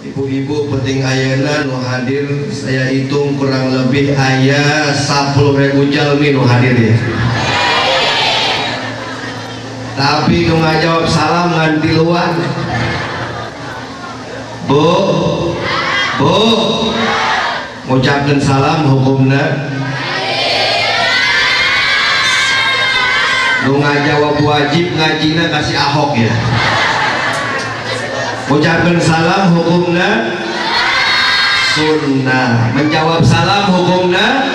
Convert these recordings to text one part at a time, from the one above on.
Ibu-ibu penting ayeuna nu hadir saya hitung kurang lebih aya 10.000 jalmi nu hadir ya. Tapi nu ngajawab salam ngan tiluan. Bu, ngucapkeun salam hukumna. Nu ngajawab wajib ngajina kasih Ahok ya. Ucapkan salam hukumna sunnah, menjawab salam hukumna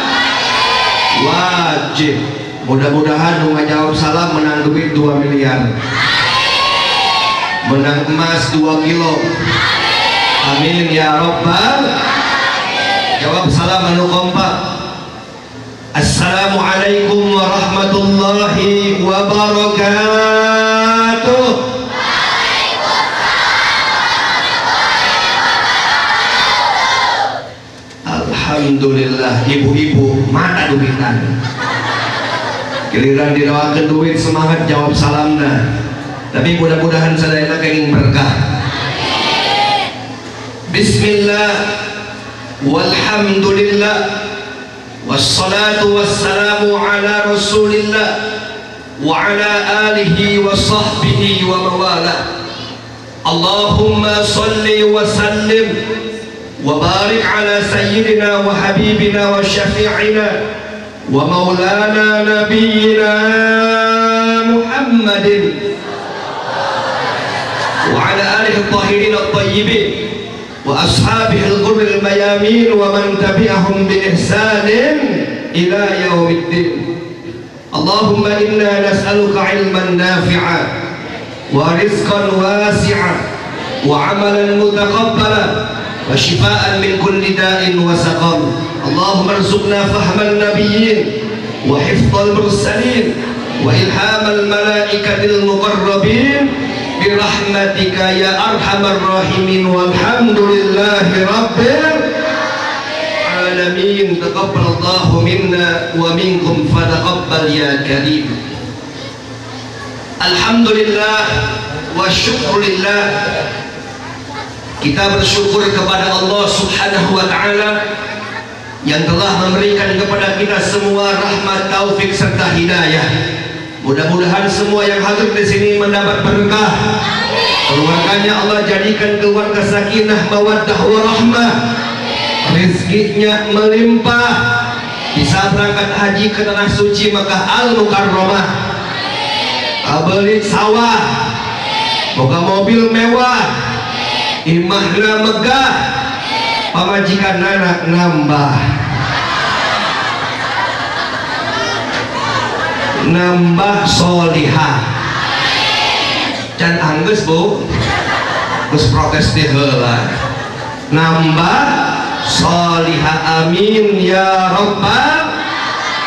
wajib. Mudah-mudahan nu ngajawab salam menang duit 2 miliar, menang emas 2 kilo. Amin ya rabbal. Jawab salam anu kompak. Assalamualaikum warahmatullahi wabarakatuh. Alhamdulillah, ibu-ibu mata duitan. Giliran didoakan duit semangat jawab salamna. Tapi mudah-mudahan sadayana kenging berkah. Bismillah, walhamdulillah, wassalatu wassalamu ala rasulillah wa ala alihi wa sahbihi wa mawala. Allahumma salli wa sallim وبارك على سيدنا وحبيبنا وشفيعنا ومولانا نبينا محمد وعلى آله الطاهرين الطيبين وأصحابه الغر الميامين ومن تبعهم بإحسان إلى يوم الدين. اللهم إنا نسألك علما نافعا ورزقا واسعا وعملا متقبلا وشفاء من كل داء وسقم. اللهم ارزقنا فهم النبيين وحفظ المرسلين وإلهام الملائكة المقربين برحمتك يا أرحم الراحمين والحمد لله رب العالمين. تقبل الله منا ومنكم فتقبل يا كريم. الحمد لله والشكر لله. Kita bersyukur kepada Allah Subhanahu wa Ta'ala yang telah memberikan kepada kita semua rahmat, taufik serta hidayah. Mudah-mudahan semua yang hadir di sini mendapat berkah. Keluarganya Allah jadikan keluarga sakinah, mawaddah, warahmah. Rezekinya melimpah. Bisa berangkat haji ke tanah suci Makkah Al-Mukarramah. Beli sawah, boga mobil mewah, imahna megah, pamajikan anak nambah solihah. Can angges bu, terus protes di heula. Nambah solihah, amin ya rabbal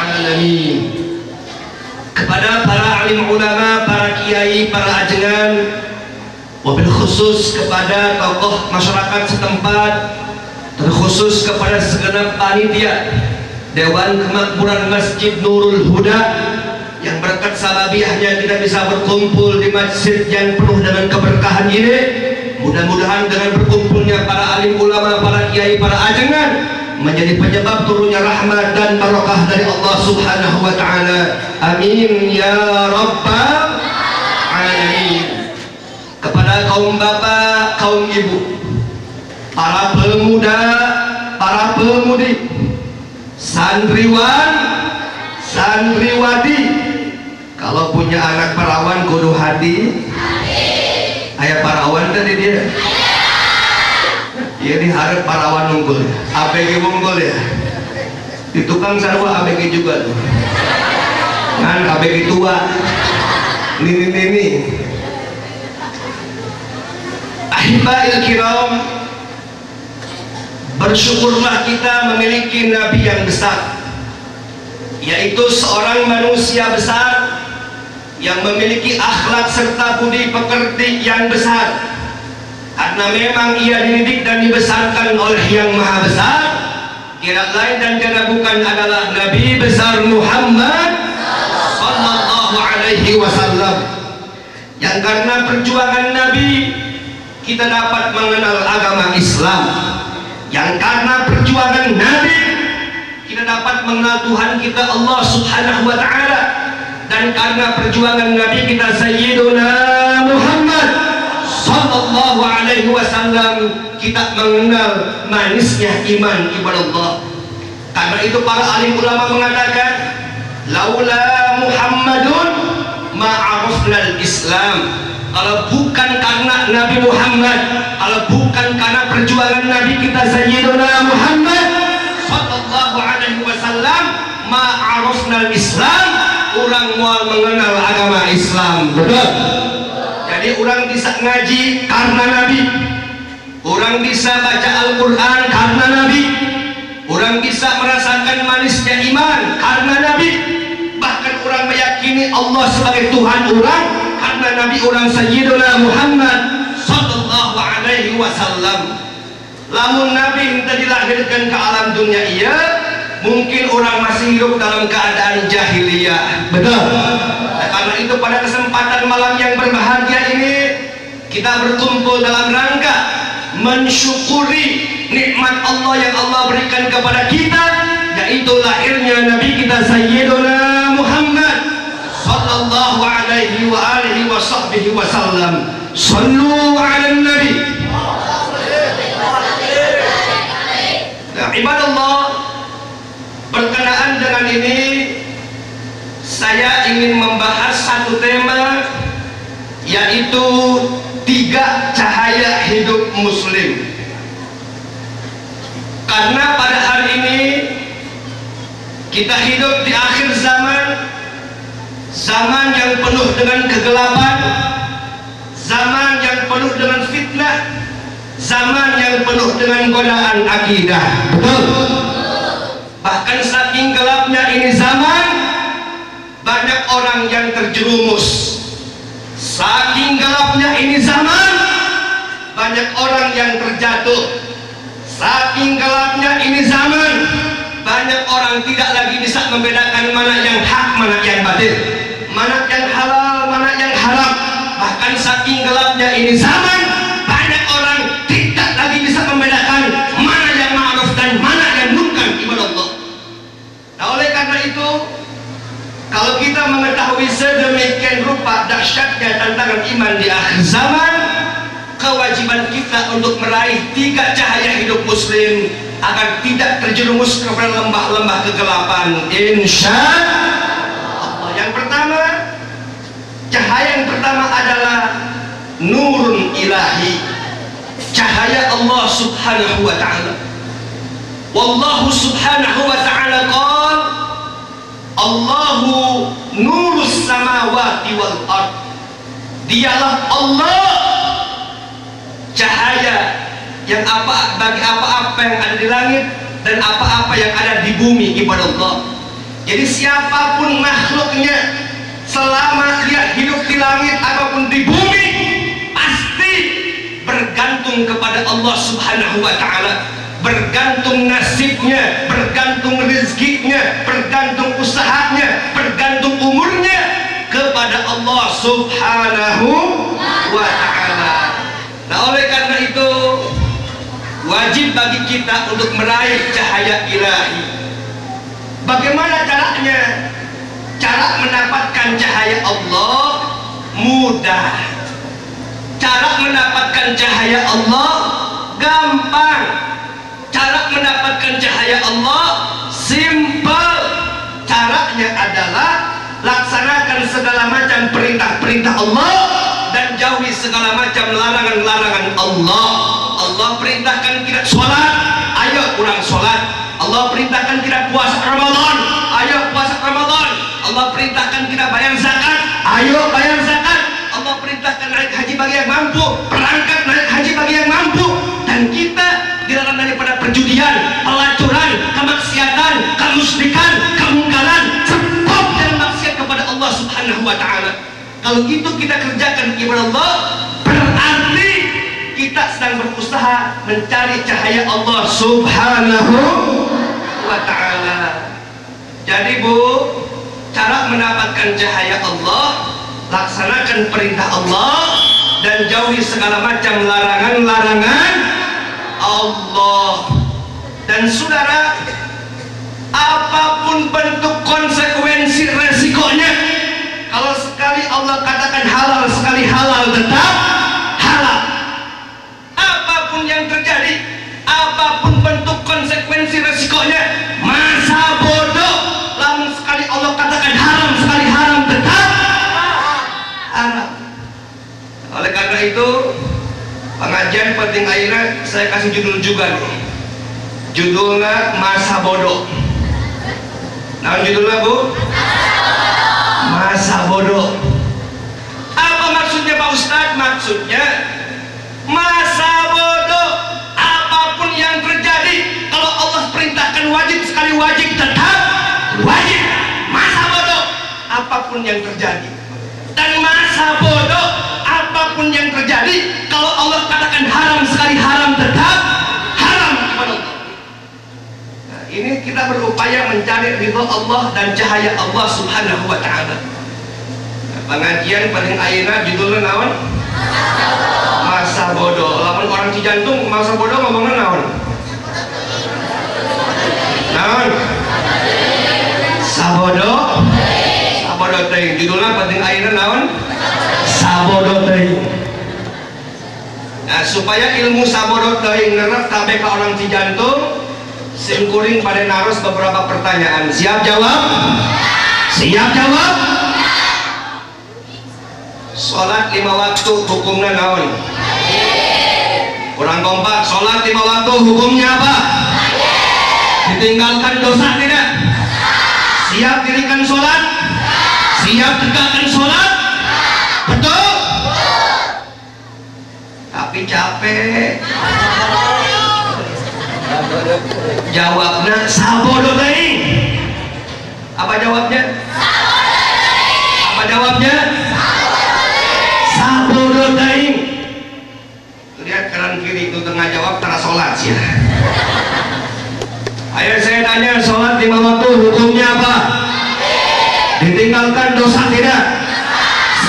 alamin. Kepada para alim ulama, para kiai, para ajengan, wabil khusus kepada tokoh masyarakat setempat, terkhusus kepada segenap panitia Dewan Kemakmuran Masjid Nurul Huda yang berkat sababiahnya kita bisa berkumpul di masjid yang penuh dengan keberkahan ini. Mudah-mudahan dengan berkumpulnya para alim ulama, para kiai, para ajengan menjadi penyebab turunnya rahmat dan barokah dari Allah Subhanahu wa Ta'ala. Amin ya rabbal alamin. Kepada kaum bapak, kaum ibu, para pemuda, para pemudi, santriwan, santriwati, kalau punya anak perawan kudu hati. Ayah perawan tadi dia. Iya diharap perawan unggul ya. ABG unggul ya. Di tukang sarwa ABG juga tuh. Kan ABG tua. Nini. Ahibail kiram, bersyukurlah kita memiliki Nabi yang besar, yaitu seorang manusia besar yang memiliki akhlak serta budi pekerti yang besar. Karena memang ia dididik dan dibesarkan oleh yang maha besar, kira lain dan kira bukan adalah Nabi besar Muhammad sallallahu alaihi wasallam, yang karena perjuangan Nabi kita dapat mengenal agama Islam, yang karena perjuangan Nabi kita dapat mengenal Tuhan kita Allah Subhanahu wa Ta'ala, dan karena perjuangan Nabi kita Sayyiduna Muhammad sallallahu alaihi wasallam kita mengenal manisnya iman kepada Allah. Karena itu para alim ulama mengatakan, laula Muhammadun ma'arafnal Islam. Kalau bukan karena Nabi Muhammad, kalau bukan karena perjuangan Nabi kita Sayyiduna Muhammad sallallahu alaihi wasallam, ma'arafnal Islam, orang mau mengenal agama Islam. Betul. Jadi orang bisa ngaji karena Nabi, orang bisa baca Al-Quran karena Nabi, orang bisa merasakan manisnya iman karena Nabi, bahkan orang meyakini Allah sebagai Tuhan orang karena Nabi orang Sayyiduna Muhammad sallallahu alaihi wasallam. Lamun Nabi minta dilahirkan ke alam dunia iya, mungkin orang masih hidup dalam keadaan jahiliyah. Betul. Nah, karena itu pada kesempatan malam yang berbahagia ini kita berkumpul dalam rangka mensyukuri nikmat Allah yang Allah berikan kepada kita, yaitu lahirnya Nabi kita Sayyiduna Muhammad sallallahu alaihi wa alihi wa sahbihi wasallam. Sallu ala Nabi. Nah, ibadallah, berkenaan dengan ini saya ingin membahas satu tema, yaitu 3 cahaya hidup muslim. Karena pada hari ini kita hidup di akhir zaman, zaman yang penuh dengan kegelapan, zaman yang penuh dengan fitnah, zaman yang penuh dengan godaan akidah. Betul. Bahkan saking gelapnya ini zaman, banyak orang yang terjerumus. Saking gelapnya ini zaman, banyak orang yang terjatuh. Saking gelapnya ini zaman, banyak orang tidak lagi bisa membedakan mana yang hak, mana yang batil, mana yang halal, mana yang haram. Bahkan saking gelapnya ini zaman, banyak orang tidak lagi bisa membedakan mana yang ma'ruf dan mana yang munkar kepada Allah. Nah, oleh karena itu, kalau kita mengetahui sedemikian rupa dahsyatnya tantangan iman di akhir zaman, kewajiban kita untuk meraih 3 cahaya hidup muslim agar tidak terjerumus kepada lembah-lembah kegelapan, insya Allah. Yang pertama, cahaya yang pertama adalah nurun ilahi, cahaya Allah subhanahu wa ta'ala. Wallahu subhanahu wa ta'ala qala, Allahu nurus samawati wal ard. Dialah Allah cahaya yang bagi apa-apa yang ada di langit dan apa-apa yang ada di bumi kepada Allah. Jadi siapapun makhluknya, selama dia hidup di langit ataupun di bumi, pasti bergantung kepada Allah subhanahu wa ta'ala. Bergantung nasibnya, bergantung rezekinya, bergantung usahanya, bergantung umurnya kepada Allah subhanahu wa ta'ala. Nah, oleh karena itu wajib bagi kita untuk meraih cahaya ilahi. Bagaimana caranya? Cara mendapatkan cahaya Allah mudah. Cara mendapatkan cahaya Allah gampang. Cara mendapatkan cahaya Allah simpel. Caranya adalah laksanakan segala macam perintah-perintah Allah dan jauhi segala macam larangan-larangan Allah. Allah perintahkan kita sholat, ayo kurang sholat. Allah perintahkan kita puasa Ramadan, ayo puasa Ramadan. Allah perintahkan kita bayar zakat, ayo bayar zakat. Allah perintahkan naik haji bagi yang mampu, berangkat naik haji bagi yang mampu. Dan kita dilarang daripada perjudian, pelacuran, kemaksiatan, kemusyrikan, kemungkaran, sebab dan maksiat kepada Allah subhanahu wa ta'ala. Kalau itu kita kerjakan kepada Allah, berarti kita sedang berusaha mencari cahaya Allah subhanahu wa ta'ala. Jadi Bu, cara mendapatkan cahaya Allah, laksanakan perintah Allah dan jauhi segala macam larangan-larangan Allah. Dan saudara, apapun bentuk konsekuensi resikonya, kalau sekali Allah katakan halal, sekali halal tetap halal. Apapun yang terjadi, apapun bentuk konsekuensi resikonya, masa bodoh. Namun sekali Allah katakan haram, sekali haram tetap haram. Oleh karena itu, pengajian penting akhirnya saya kasih judul juga nih. Judulnya masa bodoh. Nah, judulnya Bu? Masa bodoh. Apa maksudnya Pak Ustadz? Maksudnya masa bodoh, apapun yang terjadi, kalau Allah perintahkan wajib, sekali wajib tetap wajib. Masa bodoh, apapun yang terjadi. Dan masa bodoh, apapun yang terjadi, kalau Allah katakan haram, sekali haram tetap haram. Nah, ini kita berupaya mencari ridho Allah dan cahaya Allah Subhanahu wa Ta'ala. Nah, pengajian paling akhirnya judulnya naon? Masa bodoh. Lamun orang Cijantung masa bodoh ngomongnya naon? Naon? Sabodo. Sabodo teh. Judulnya penting akhirnya naon? Sabodo teh. Nah, supaya ilmu sabodo teh ngerep kabeh ka orang Cijantung, simkuring pada naros beberapa pertanyaan. Siap jawab? Siap jawab? Sholat 5 waktu hukumnya naon? Kurang kompak. Sholat 5 waktu hukumnya apa? Ditinggalkan dosa tidak? Siap dirikan sholat? Siap tegakkan sholat? Betul? Tapi capek. Jawabnya sabodo teuing. Apa jawabnya? Apa jawabnya? Sabodo teuing. Lihat kanan kiri itu tengah jawab tengah sholat sih. Ayo saya tanya, sholat 5 waktu hukumnya apa? Ditinggalkan dosa tidak?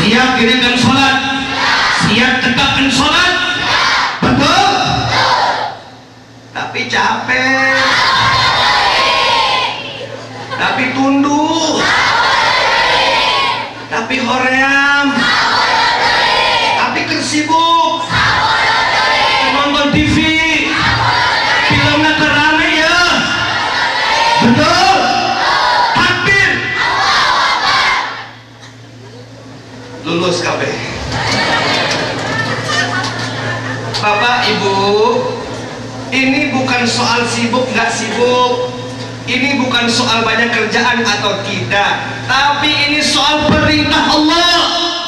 Siap dirikan sholat? Siap tegakkan sholat? Betul? Tapi capek. Tapi tunduk. Tapi hoream. Tapi kersibuk. Nonton TV. Filmnya kerame ya. Betul? Takbir. Lulus kabeh. Bapak Ibu, ini bukan soal sibuk nggak sibuk, ini bukan soal banyak kerjaan atau tidak, tapi ini soal perintah Allah.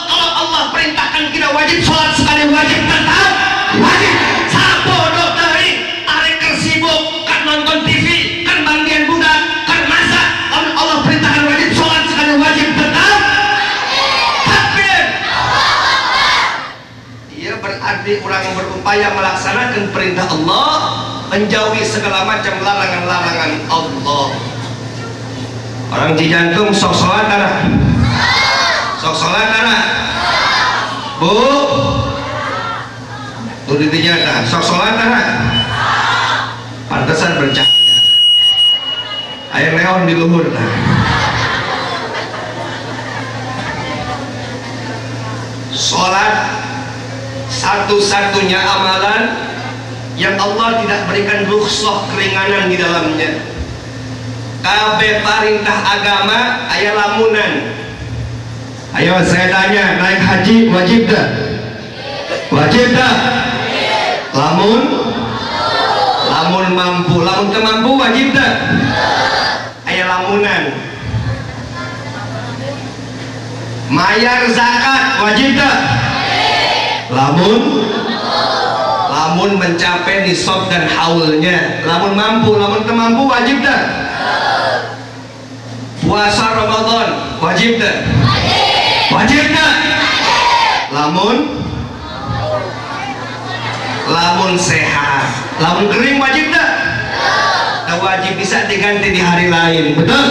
Kalau Allah perintahkan kita wajib sholat, sekali wajib tetap wajib. Sabodo teuing, arek kersibuk, kan nonton TV, kan mandian budak, kan masak. Lamun Allah perintahkan wajib sholat, sekali wajib tetap takbir. Iya, berarti orang berupaya melaksanakan perintah Allah, menjauhi segala macam larangan-larangan Allah. Orang Cijantung sok sholat anak? Sok sholat anak? Bu? Tuh ditinyakan, sok sholat anak? Pantesan bercahaya. Air neon di luhur. Sholat satu-satunya amalan yang Allah tidak berikan rukhsah, keringanan di dalamnya. Kabeh perintah agama aya lamunan. Ayo saya tanya, naik haji wajib dah? Wajib dah? Lamun mampu, lamun teu mampu wajib dah? Aya lamunan. Mayar zakat wajib dah? Lamun mencapai nisab dan haulnya, lamun mampu, lamun mampu wajib dah? Puasa Ramadan wajib dah? Wajib dah? Lamun sehat, lamun kering wajib dah? Tak wajib, bisa diganti di hari lain, betul?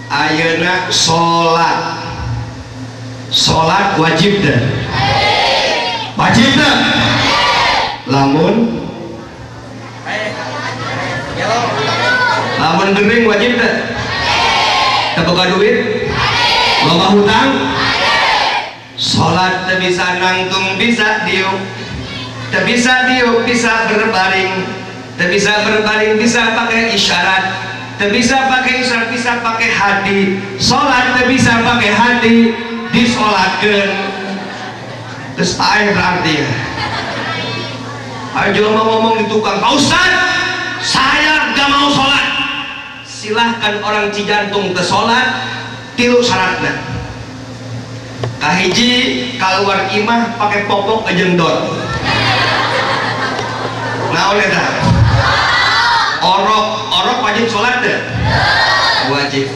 Ayeuna sholat wajib dah? wajib tak? Lamun gering wajib tak? Terbuka duit? Loba hutang? Sholat tak bisa nangtung, bisa diuk, tak bisa diuk, bisa berbaring, tak bisa berbaring, bisa pakai isyarat, tak bisa pakai isyarat, bisa pakai hati. Sholat tak bisa pakai hati, disolatkan terus air berarti ya. Ayo jangan ngomong di tukang, Pak Ustaz saya gak mau sholat. Silahkan orang Cijantung ke sholat, tilu syaratnya. Kahiji keluar imah pakai popok ejendot. Nah oleh dah orok wajib sholat deh, wajib.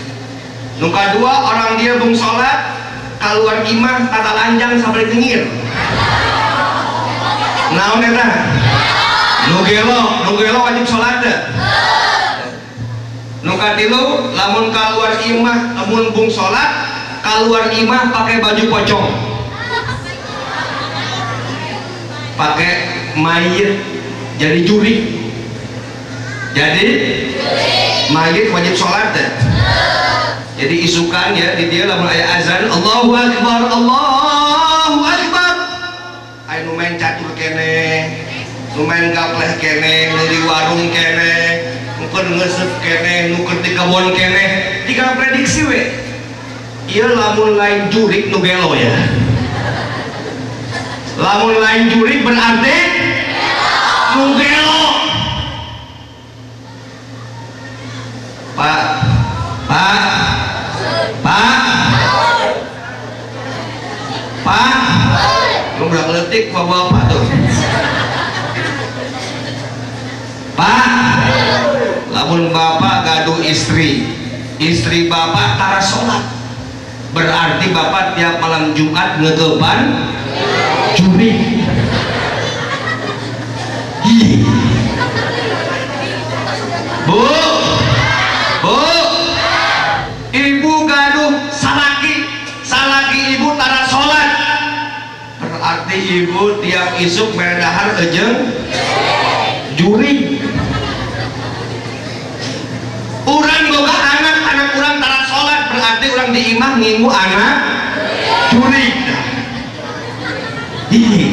Nuka dua orang dia bung sholat keluar imah tata lanjang sampai tengir. Nah oleh dah nugelo wajib sholat deh. Nuka tilu lamun keluar imah lamun bung sholat keluar imah pakai baju pocong, pakai mayit jadi juri, jadi mayit wajib sholat deh. Jadi isukan ya di dia lamun aya azan Allahu Akbar Allahu Akbar, ayo nu main catur kene, nu main gapleh kene, nu di warung kene, nu keur ngeuseup kene, nu keur di kebon kene, tinggal prediksi we. Iya lamun lain jurik nu gelo ya. Lamun lain jurik berarti nu gelo. Pak lu berapa letik bapak tuh? Pak, lamun bapak gaduh istri bapak tara sholat, berarti bapak tiap malam Jumat ngegeban juri. Bu, ibu gaduh salaki ibu tara sholat, berarti ibu tiap isuk meredahar ejeng juri. Urang boga anak urang tara sholat, berarti urang diimah nginggu anak juri.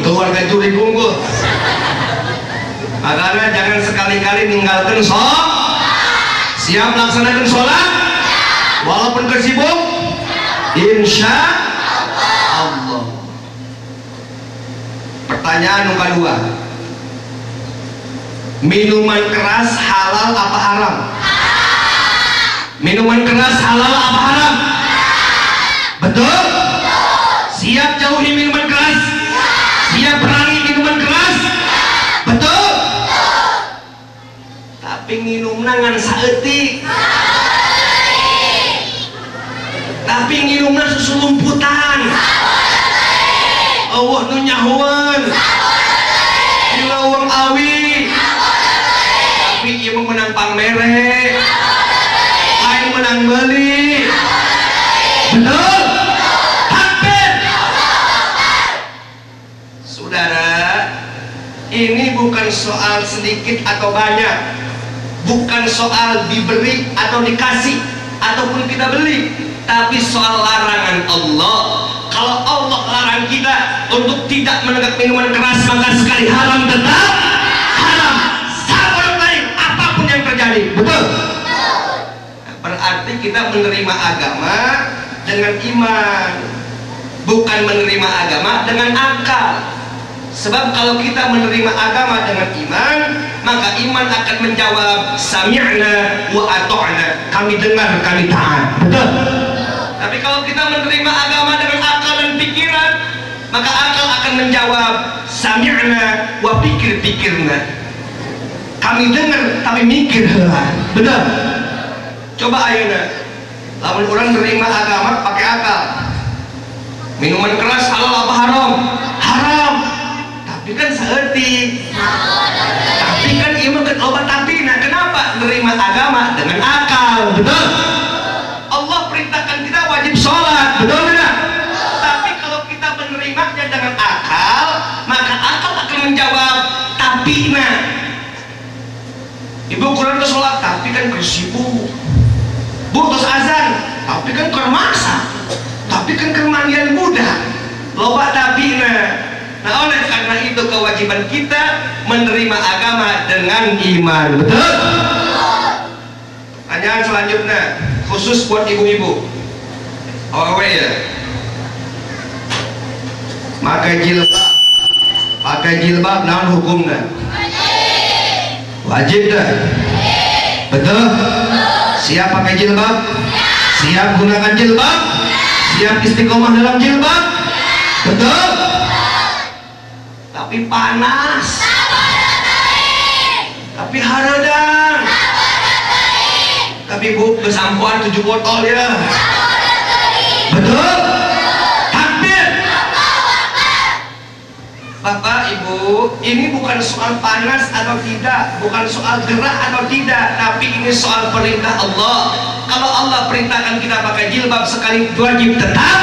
Keluarga juri unggul. Makanya jangan sekali-kali ninggalkan sholat. Siap laksanakan sholat walaupun kesibuk, insya Allah. Pertanyaan nomor kedua, minuman keras halal apa haram? Minuman keras halal apa haram? Betul? Siap jauhi minuman keras? Siap perangi minuman keras? Betul? Tapi minum nangan saeutik, tapi nginumna susu lumputan. Allah nu nyahuan di lawang awi, tapi ieu menang pamere, lain menang beli. Betul? Takbir. Saudara, ini bukan soal sedikit atau banyak, bukan soal diberi atau dikasih ataupun kita beli, tapi soal larangan Allah. Kalau Allah larang kita untuk tidak menegak minuman keras, maka sekali haram tetap haram. Sabar lain apapun yang terjadi. Betul? Berarti kita menerima agama dengan iman, bukan menerima agama dengan akal. Sebab kalau kita menerima agama dengan iman, maka iman akan menjawab sami'na wa ata'na, kami dengar, kami taat. Betul? Tapi kalau kita menerima agama dengan akal dan pikiran, maka akal akan menjawab sami'na wa pikir-pikirna, kami dengar tapi mikir heula. Betul? Coba ayeuna lamun orang menerima agama pakai akal, minuman keras halal apa haram? Haram. Tapi kan saeutik, tapi kan ieu mah loba tapina. Kenapa menerima agama dengan akal? Betul? Allah perintahkan kita wajib sholat, betul tidak? Tapi kalau kita menerimanya dengan akal, maka tapi ibu kurang ke sholat tapi kan bersibuk, bu terus azan tapi kan kermasa, tapi kan kermandian muda, loba tapi nah oleh karena itu kewajiban kita menerima agama dengan iman. Betul? Pertanyaan selanjutnya khusus buat ibu-ibu. Awe ya, pakai jilbab naon hukumnya? Wajib dah. Betul? Siap pakai jilbab? Siap gunakan jilbab? Siap istiqomah dalam jilbab? Betul? Tapi panas, tapi haradang, tapi bu besampuan 7 botol ya. Betul? Takbir. Bapak Ibu, ini bukan soal panas atau tidak, bukan soal gerah atau tidak, tapi ini soal perintah Allah. Kalau Allah perintahkan kita pakai jilbab sekali wajib, tetap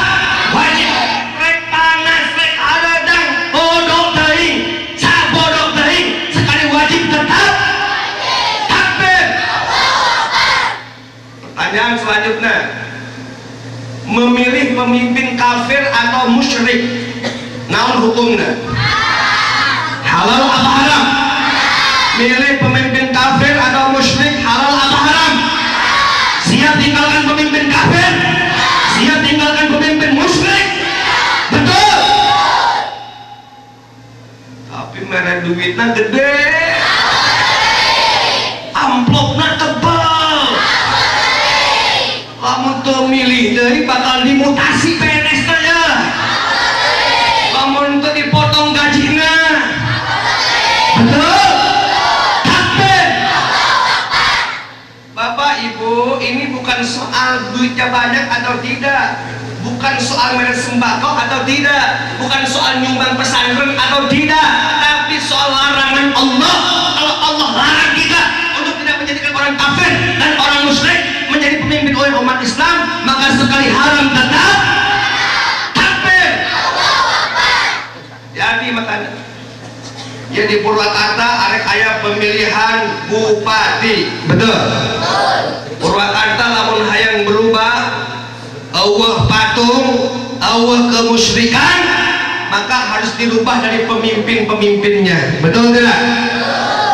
wajib. Rek panas, rek haradang, bodoh teuing, sabodoh teuing, sekali wajib tetap takbir. Pertanyaan selanjutnya, memilih pemimpin kafir atau musyrik naon hukumnya? Halal apa haram? Milih pemimpin kafir atau musyrik halal apa haram? Siap tinggalkan pemimpin kafir? Siap tinggalkan pemimpin musyrik? Betul? Tapi merek duitnya gede, amplopnya tebal, kamu tuh milih dari bakal dimutasi PNS ya, kamu tuh dipotong gajinya. Betul? Takbir. Bapak Ibu, ini bukan soal duitnya banyak atau tidak, bukan soal merek sembako atau tidak, bukan soal nyumbang pesantren atau tidak, tapi soal larangan Allah. Kalau Allah larang kita untuk tidak menjadikan orang kafir dan orang musyrik menjadi pemimpin oleh umat Islam, maka sekali haram tetap takbir. Jadi makanya ya di Purwakarta arek aya pemilihan bupati. Betul? Purwakarta lamun hayang berubah eueuh patung, eueuh kemusyrikan, maka harus dirubah dari pemimpin-pemimpinnya. Betul tidak?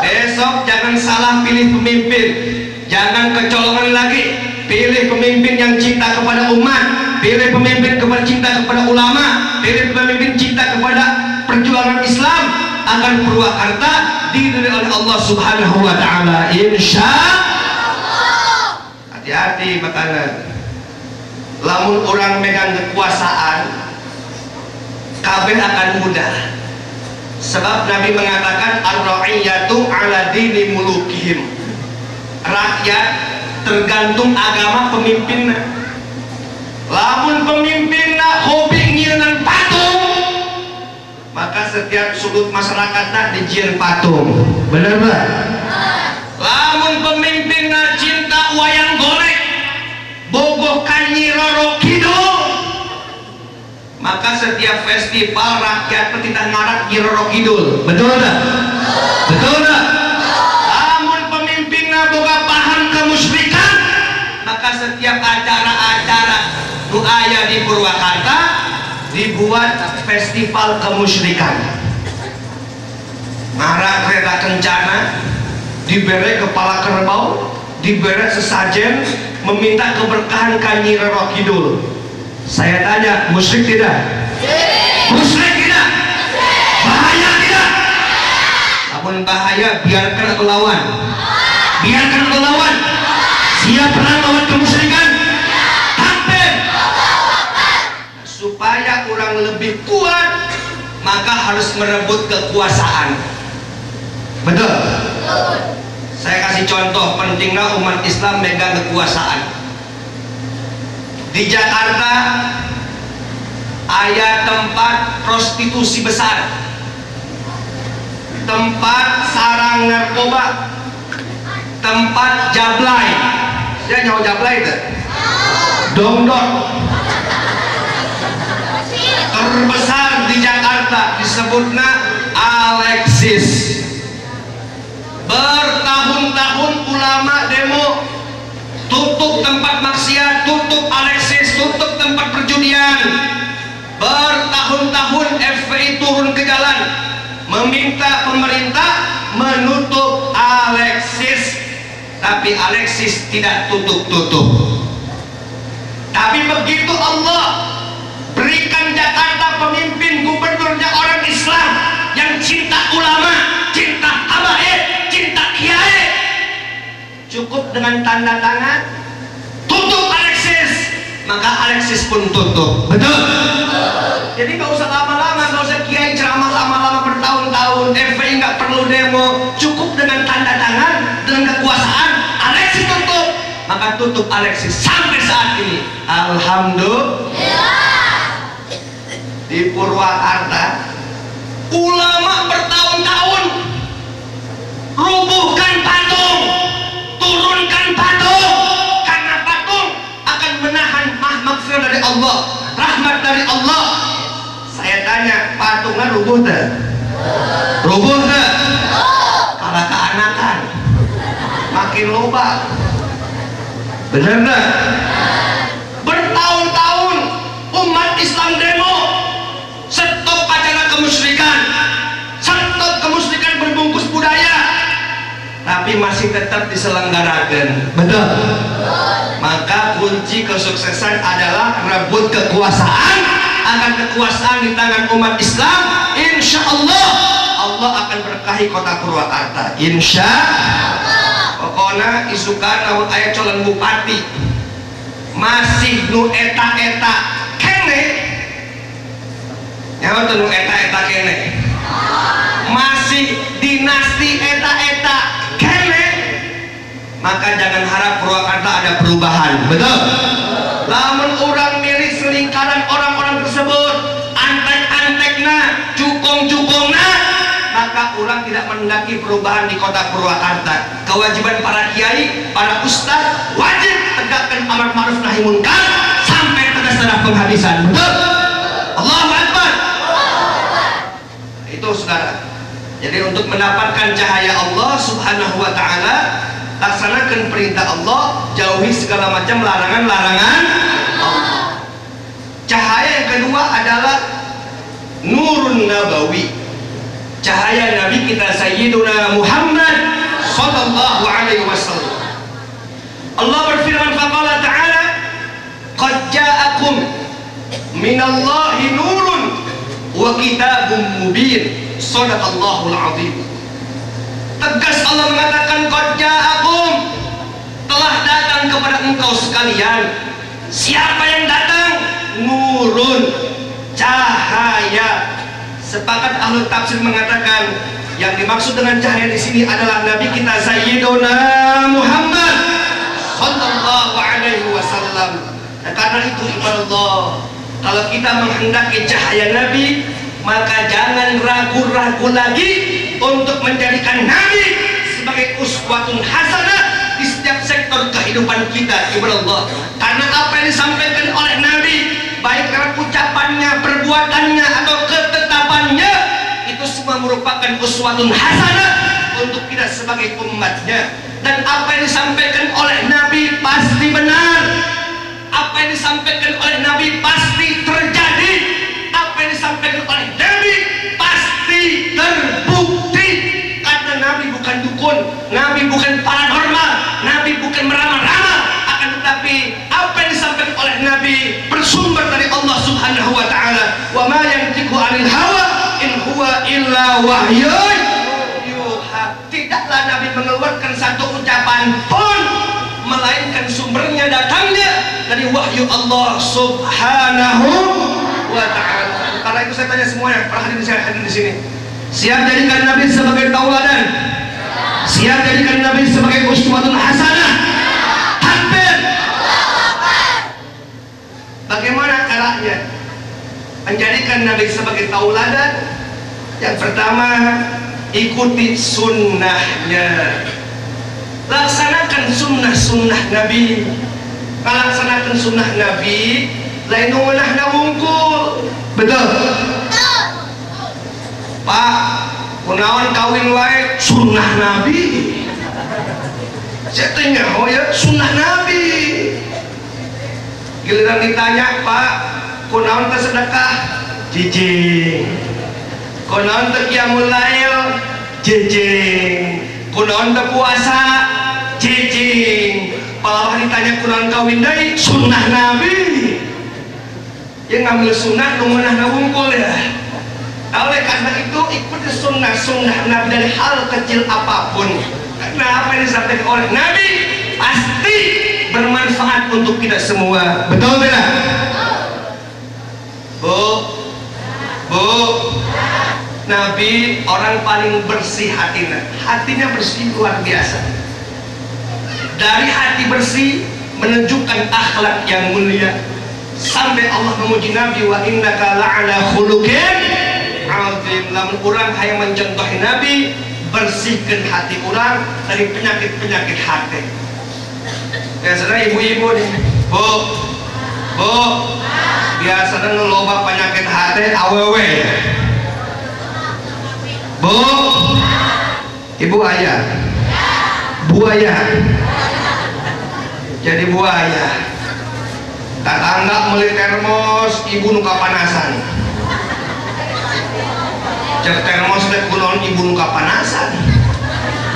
Besok jangan salah pilih pemimpin, jangan kecolongan lagi. Pilih pemimpin yang cinta kepada umat, pilih pemimpin cinta kepada ulama, pilih pemimpin cinta kepada perjuangan Islam, akan Purwakarta diridhoi oleh Allah Subhanahu wa taala insya Allah. Hati-hati makanya lamun orang megang kekuasaan kabeh akan mudah, sebab Nabi mengatakan ar-ra'iyatu ala dini mulukihim, rakyat tergantung agama pemimpinnya. Lamun pemimpinnya hobi ngieunang patung, maka setiap sudut masyarakatnya dijieun patung. Bener nggak? Lamun pemimpinnya cinta wayang golek, bogoh Nyi Roro Kidul, maka setiap festival rakyat petitah ngarak Nyi Roro Kidul. Betul nggak? Betul nggak? Lamun pemimpinnya boga paham kemusyrikan, maka setiap acara-acara nu aya di Purwakarta dibuat festival kemusyrikan. Ngarak kereta kencana, diberi kepala kerbau, diberi sesajen, meminta keberkahan ka Nyi Roro Kidul. Saya tanya, musyrik tidak? Musyrik tidak? Bahaya tidak? Namun bahaya, biarkan atau lawan? Biarkan atau lawan? Siap perang lawan kemusyrikan? Takbir! Supaya orang lebih kuat, maka harus merebut kekuasaan. Betul? Saya kasih contoh pentingnya umat Islam megang kekuasaan. Di Jakarta ada tempat prostitusi besar, tempat sarang narkoba, tempat jablay. Saya nyawa jablay itu dongdok terbesar di Jakarta, disebutnya Alexis. ulama demo, tutup tempat maksiat, tutup Alexis, tutup tempat perjudian. Bertahun-tahun FPI turun ke jalan meminta pemerintah menutup Alexis, tapi Alexis tidak tutup-tutup. Tapi begitu Allah berikan Jakarta pemimpin gubernurnya orang Islam yang cinta ulama, cinta habaib, cinta kiai, cukup dengan tanda tangan tutup Alexis, maka Alexis pun tutup. Betul? Jadi nggak usah lama-lama, nggak usah kiai ceramah lama-lama bertahun-tahun, FPI nggak perlu demo, cukup dengan tanda tangan, dengan kekuasaan Alexis tutup, maka tutup Alexis sampai saat ini. Alhamdulillah. Di Purwakarta ulama bertahun-tahun rubuhkan patung, turunkan patung, karena patung akan menahan maghfirah dari Allah, rahmat dari Allah. Saya tanya, patungnya rubuh tak? Rubuh tak? Kalau keanakan makin loba. Benar tak? Bertahun-tahun umat Islam demo, stop acara kemusyrikan, stop kemusyrikan berbungkus budaya, tapi masih tetap diselenggarakan. Betul? Maka kunci kesuksesan adalah rebut kekuasaan. Akan kekuasaan di tangan umat Islam, insya Allah Allah akan berkahi kota Purwakarta. Insya Allah. Pokoknya isukan namun ayat calon bupati masih nu eta-eta kene, nyawa tuh nu eta-eta kene, masih dinasti eta-eta kene, maka jangan harap Purwakarta ada perubahan. Betul? Namun orang milih selingkaran orang-orang tersebut, antek-antekna, cukong-cukongna, maka orang tidak mendaki perubahan di kota Purwakarta. Kewajiban para kiai, para ustaz, wajib tegakkan amar ma'ruf nahi munkar sampai pada setelah penghabisan. Betul? Allahu Akbar. Itu saudara. Jadi untuk mendapatkan cahaya Allah Subhanahu wa ta'ala, laksanakan perintah Allah, jauhi segala macam larangan-larangan Allah. Cahaya yang kedua adalah nurun nabawi, cahaya Nabi kita Sayyiduna Muhammad sallallahu alaihi wasallam. Allah berfirman, faqala ta'ala qad ja'akum minallahi nurun wa kitabun mubin. Shadaqallahul azim. Tegas Allah mengatakan, qad ja'akum, telah datang kepada engkau sekalian. Siapa yang datang? Nurun, cahaya. Sepakat ahli tafsir mengatakan yang dimaksud dengan cahaya di sini adalah Nabi kita Sayyiduna Muhammad sallallahu alaihi wasallam. Nah, karena itu ibadah Allah, kalau kita menghendaki cahaya Nabi, maka jangan ragu-ragu lagi untuk menjadikan Nabi sebagai uswatun hasanah di setiap sektor kehidupan kita, ibadah Allah. Karena apa yang disampaikan oleh Nabi, baik lewat ucapannya, perbuatannya, atau ketetapannya, itu semua merupakan uswatun hasanah untuk kita sebagai umatnya. Dan apa yang disampaikan oleh Nabi pasti benar, apa yang disampaikan oleh Nabi pasti terjadi, apa yang disampaikan oleh Nabi pasti terbukti. Karena Nabi bukan dukun, Nabi bukan paranormal, Nabi bukan meramal-ramal, akan tetapi apa yang disampaikan oleh Nabi bersumber dari Allah Subhanahu wa ta'ala. Wa ma yantiqu 'anil hawa in huwa illa wahyun yuha. Tidaklah Nabi mengeluarkan satu ucapan pun melainkan sumbernya datangnya dari wahyu Allah Subhanahu wa ta'ala. Karena itu saya tanya semuanya, para hadirin saya hadir di sini, siap jadikan Nabi sebagai tauladan? Siap jadikan Nabi sebagai uswatun hasanah? Takbir. Bagaimana caranya menjadikan Nabi sebagai tauladan? Yang pertama, ikuti sunnahnya, laksanakan sunnah-sunnah Nabi. Laksanakan sunnah Nabi, lain nungunah wungkul. Betul? Pak, kunaon kawin wae sunnah Nabi. Saya tanya, oh ya sunnah Nabi. Giliran ditanya, Pak, kunaon teh sedekah? Jijing. Kunaon teh qiyamul lail? Jijing. Kunaon teh puasa? Jijing. Palawah ditanya kunaon kawin deui? Sunnah Nabi. Yang ngambil sunnah nu meunah wungkul ya. Oleh karena itu ikuti sunnah Nabi dari hal kecil apapun. Karena apa yang disampaikan oleh Nabi pasti bermanfaat untuk kita semua. Betul tidak? Bu, Nabi orang paling bersih hatinya bersih luar biasa. Dari hati bersih menunjukkan akhlak yang mulia. Sampai Allah memuji Nabi, wa innaka la'ala khuluqin azim. Lamun urang hayang mencontohi Nabi, bersihkan hati orang dari penyakit-penyakit hati. Biasanya ibu-ibu nih, bu, biasanya ngeloba penyakit hati awewe. Bu, ibu ayah, buaya, jadi buaya. Tetangga beli termos, ibu nuka panasan. Cek termos teh kunaon ibu nuka panasan.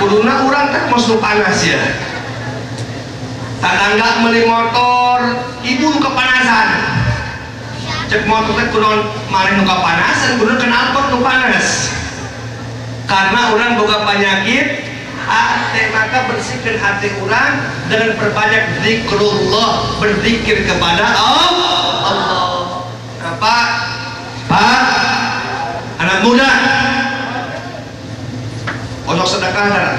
Kuduna urang termos nu panas ya. Tetangga beli motor, ibu nuka panasan. Cek motor teh kunaon maneh nuka panasan, kuduna kenapa nu panas? Karena orang boga penyakit hati, maka bersihkan hati orang dengan berbanyak zikrullah, berzikir kepada Allah. Pak, anak muda, ojok sedekah dah.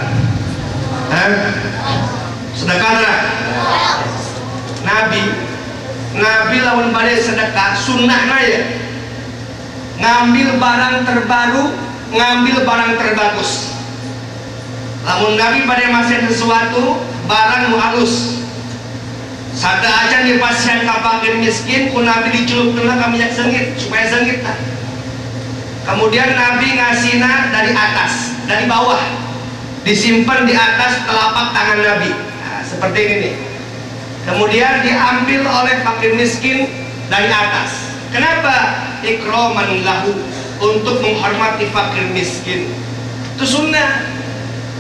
Sedekah dah. Nabi lawan balik sedekah sunnahna ya. Ngambil barang terbaru, ngambil barang terbagus. Lamun Nabi pada masih sesuatu barang nu halus, sada aja di pasien kapakir miskin, ku Nabi dicelupkeun ka minyak seungit supaya seungit. Kemudian Nabi ngasihna dari atas, dari bawah, disimpan di atas telapak tangan Nabi. Nah, seperti ini nih. Kemudian diambil oleh fakir miskin dari atas. Kenapa? Ikraman lahu, untuk menghormati fakir miskin. Itu sunnah.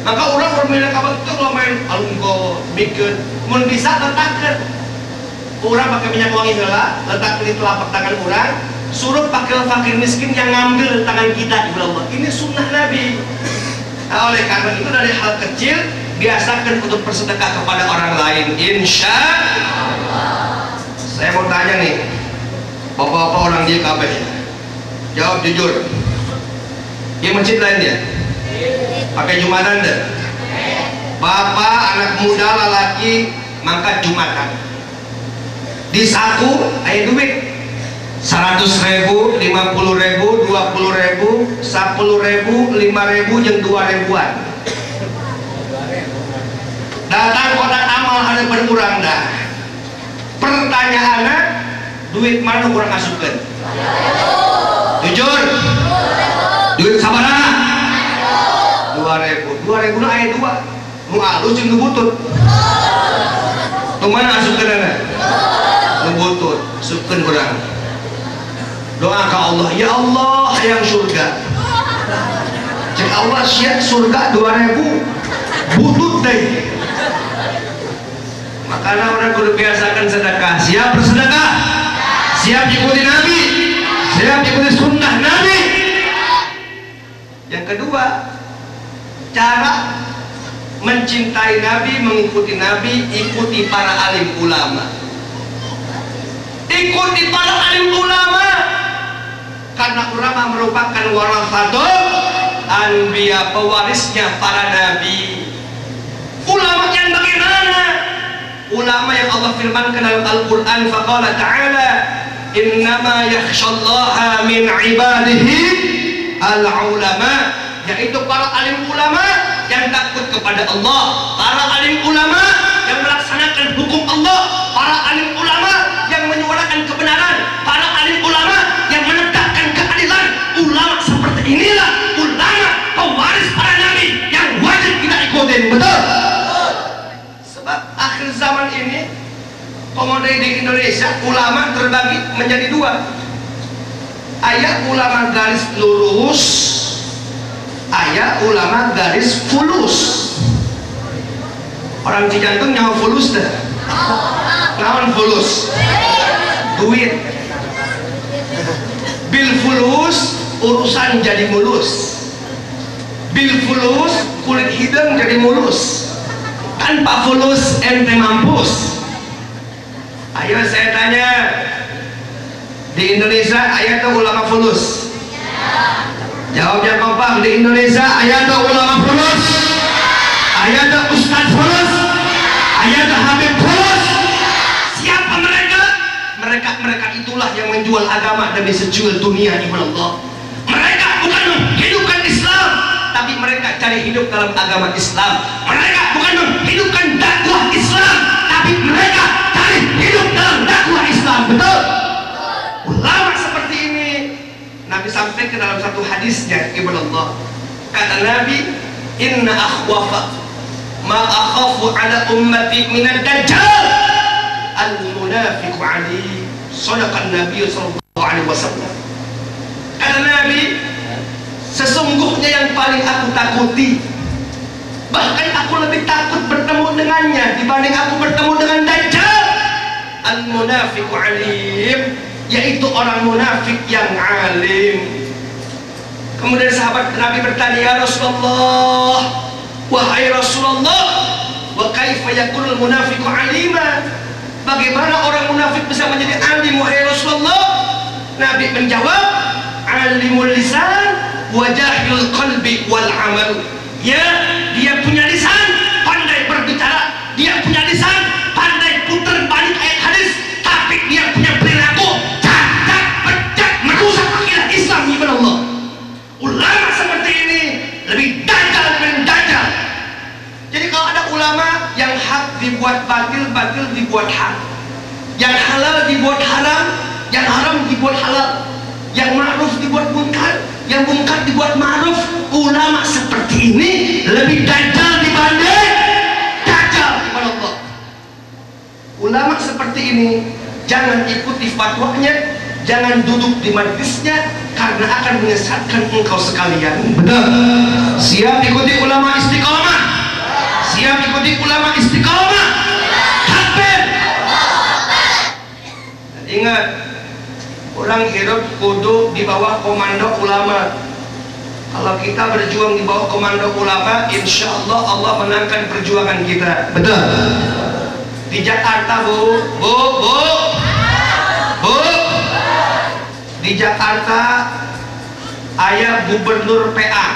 Maka orang berminat kabar itu kalau main alungko mikir, mun bisa letakkan. Orang pakai minyak wangi heula, letakkan di telapak tangan orang, suruh pakai fakir miskin yang ngambil tangan kita di Allah. Ini sunnah Nabi. Nah, oleh karena itu dari hal kecil biasakan untuk bersedekah kepada orang lain. Insya Allah. Saya mau tanya nih, bapak-bapak orang dia kabeh, jawab jujur. Di masjid lain dia? Pakai jumatan deh. Bapak anak muda lelaki mangkat jumatan. Di saku ada duit 100.000, 50.000, 20.000, 10.000, 5.000 jeung 2.000-an. Datang kotak amal ada berkurang dah. Pertanyaannya, duit mana kurang masukkan? Jujur. Duit sabaraha? 2.000 na aya 2 nu alus jeung nu butut. Nu mana asupkeunana? Nu butut, asupkeun urang. Doa ke Allah, ya Allah hayang surga. Cek Allah siap surga 2.000 butut deh. Makanya orang kudu biasakan sedekah. Siap bersedekah? Siap ikuti Nabi? Siap ikuti sunnah Nabi? Yang kedua, cara mencintai Nabi, mengikuti Nabi, ikuti para alim ulama. Ikuti para alim ulama, karena ulama merupakan warasatul anbiya, pewarisnya para nabi. Ulama yang bagaimana? Ulama yang Allah firmankan dalam Al-Quran, faqala ta'ala innama yakhshallaha min ibadihi al-ulama, yaitu para alim ulama yang takut kepada Allah, para alim ulama yang melaksanakan hukum Allah, para alim ulama yang menyuarakan kebenaran, para alim ulama yang menegakkan keadilan. Ulama seperti inilah ulama pewaris para nabi yang wajib kita ikutin. Betul? akhir zaman ini komoditi di Indonesia ulama terbagi menjadi dua. Aya ulama garis lurus, aya ulama garis fulus. Orang Cijantung nyawa fulus dah. Naon fulus? Duit. Bil fulus urusan jadi mulus. Bil fulus kulit hidung jadi mulus. Tanpa fulus ente mampus. Ayo saya tanya, di Indonesia aya tuh ulama fulus? Jawabnya kompak. Di Indonesia aya tuh ulama fulus? Aya tuh ustaz fulus? Aya tuh habib fulus? Siapa mereka? Mereka itulah yang menjual agama demi sejual dunia ibadah Allah. Mereka bukan menghidupkan Islam, tapi mereka cari hidup dalam agama Islam. Mereka bukan menghidupkan dakwah Islam, tapi mereka cari hidup dalam dakwah Islam. Betul? Ulama seperti ini Nabi sampaikan dalam satu hadisnya ibadah Allah. Kata Nabi, inna akhwafa ma akhafu ala ummati minad dajjal al-munafiqu ali. Sadaqan Nabi sallallahu alaihi wasallam. Kata Nabi, sesungguhnya yang paling aku takuti, bahkan aku lebih takut bertemu dengannya dibanding aku bertemu dengan Dajjal, al-munafiqu alim, yaitu orang munafik yang alim. Kemudian sahabat Nabi bertanya, ya Rasulullah, wahai Rasulullah, wa kaifa yakunul munafiqu alima? Bagaimana orang munafik bisa menjadi alim wahai Rasulullah? Nabi menjawab, alimul lisan wa jahilul qalbi wal amal. Ya, dia punya lisan, pandai berbicara, dia punya lisan, pandai putar balik ayat hadis, tapi dia punya perilaku cacat, pecah, merusak akidah Islam ibadah Allah. Ulama seperti ini lebih dajjal dan dajjal. Jadi kalau ada ulama yang hak dibuat batil, batil dibuat hak, yang halal dibuat haram, yang haram dibuat halal, yang ma'ruf dibuat munkar, yang munkar dibuat ma'ruf. Ulama seperti ini lebih dajjal dibanding dajjal kepada Allah. Ulama seperti ini jangan ikuti fatwanya, jangan duduk di majlisnya, karena akan menyesatkan engkau sekalian. Benar. Siap ikuti ulama istiqomah? Siap ikuti ulama istiqomah? Takbir. Ingat, orang hidup kudu di bawah komando ulama. Kalau kita berjuang di bawah komando ulama, insya Allah Allah menangkan perjuangan kita. Betul. Di Jakarta bu, di Jakarta ayah gubernur PA,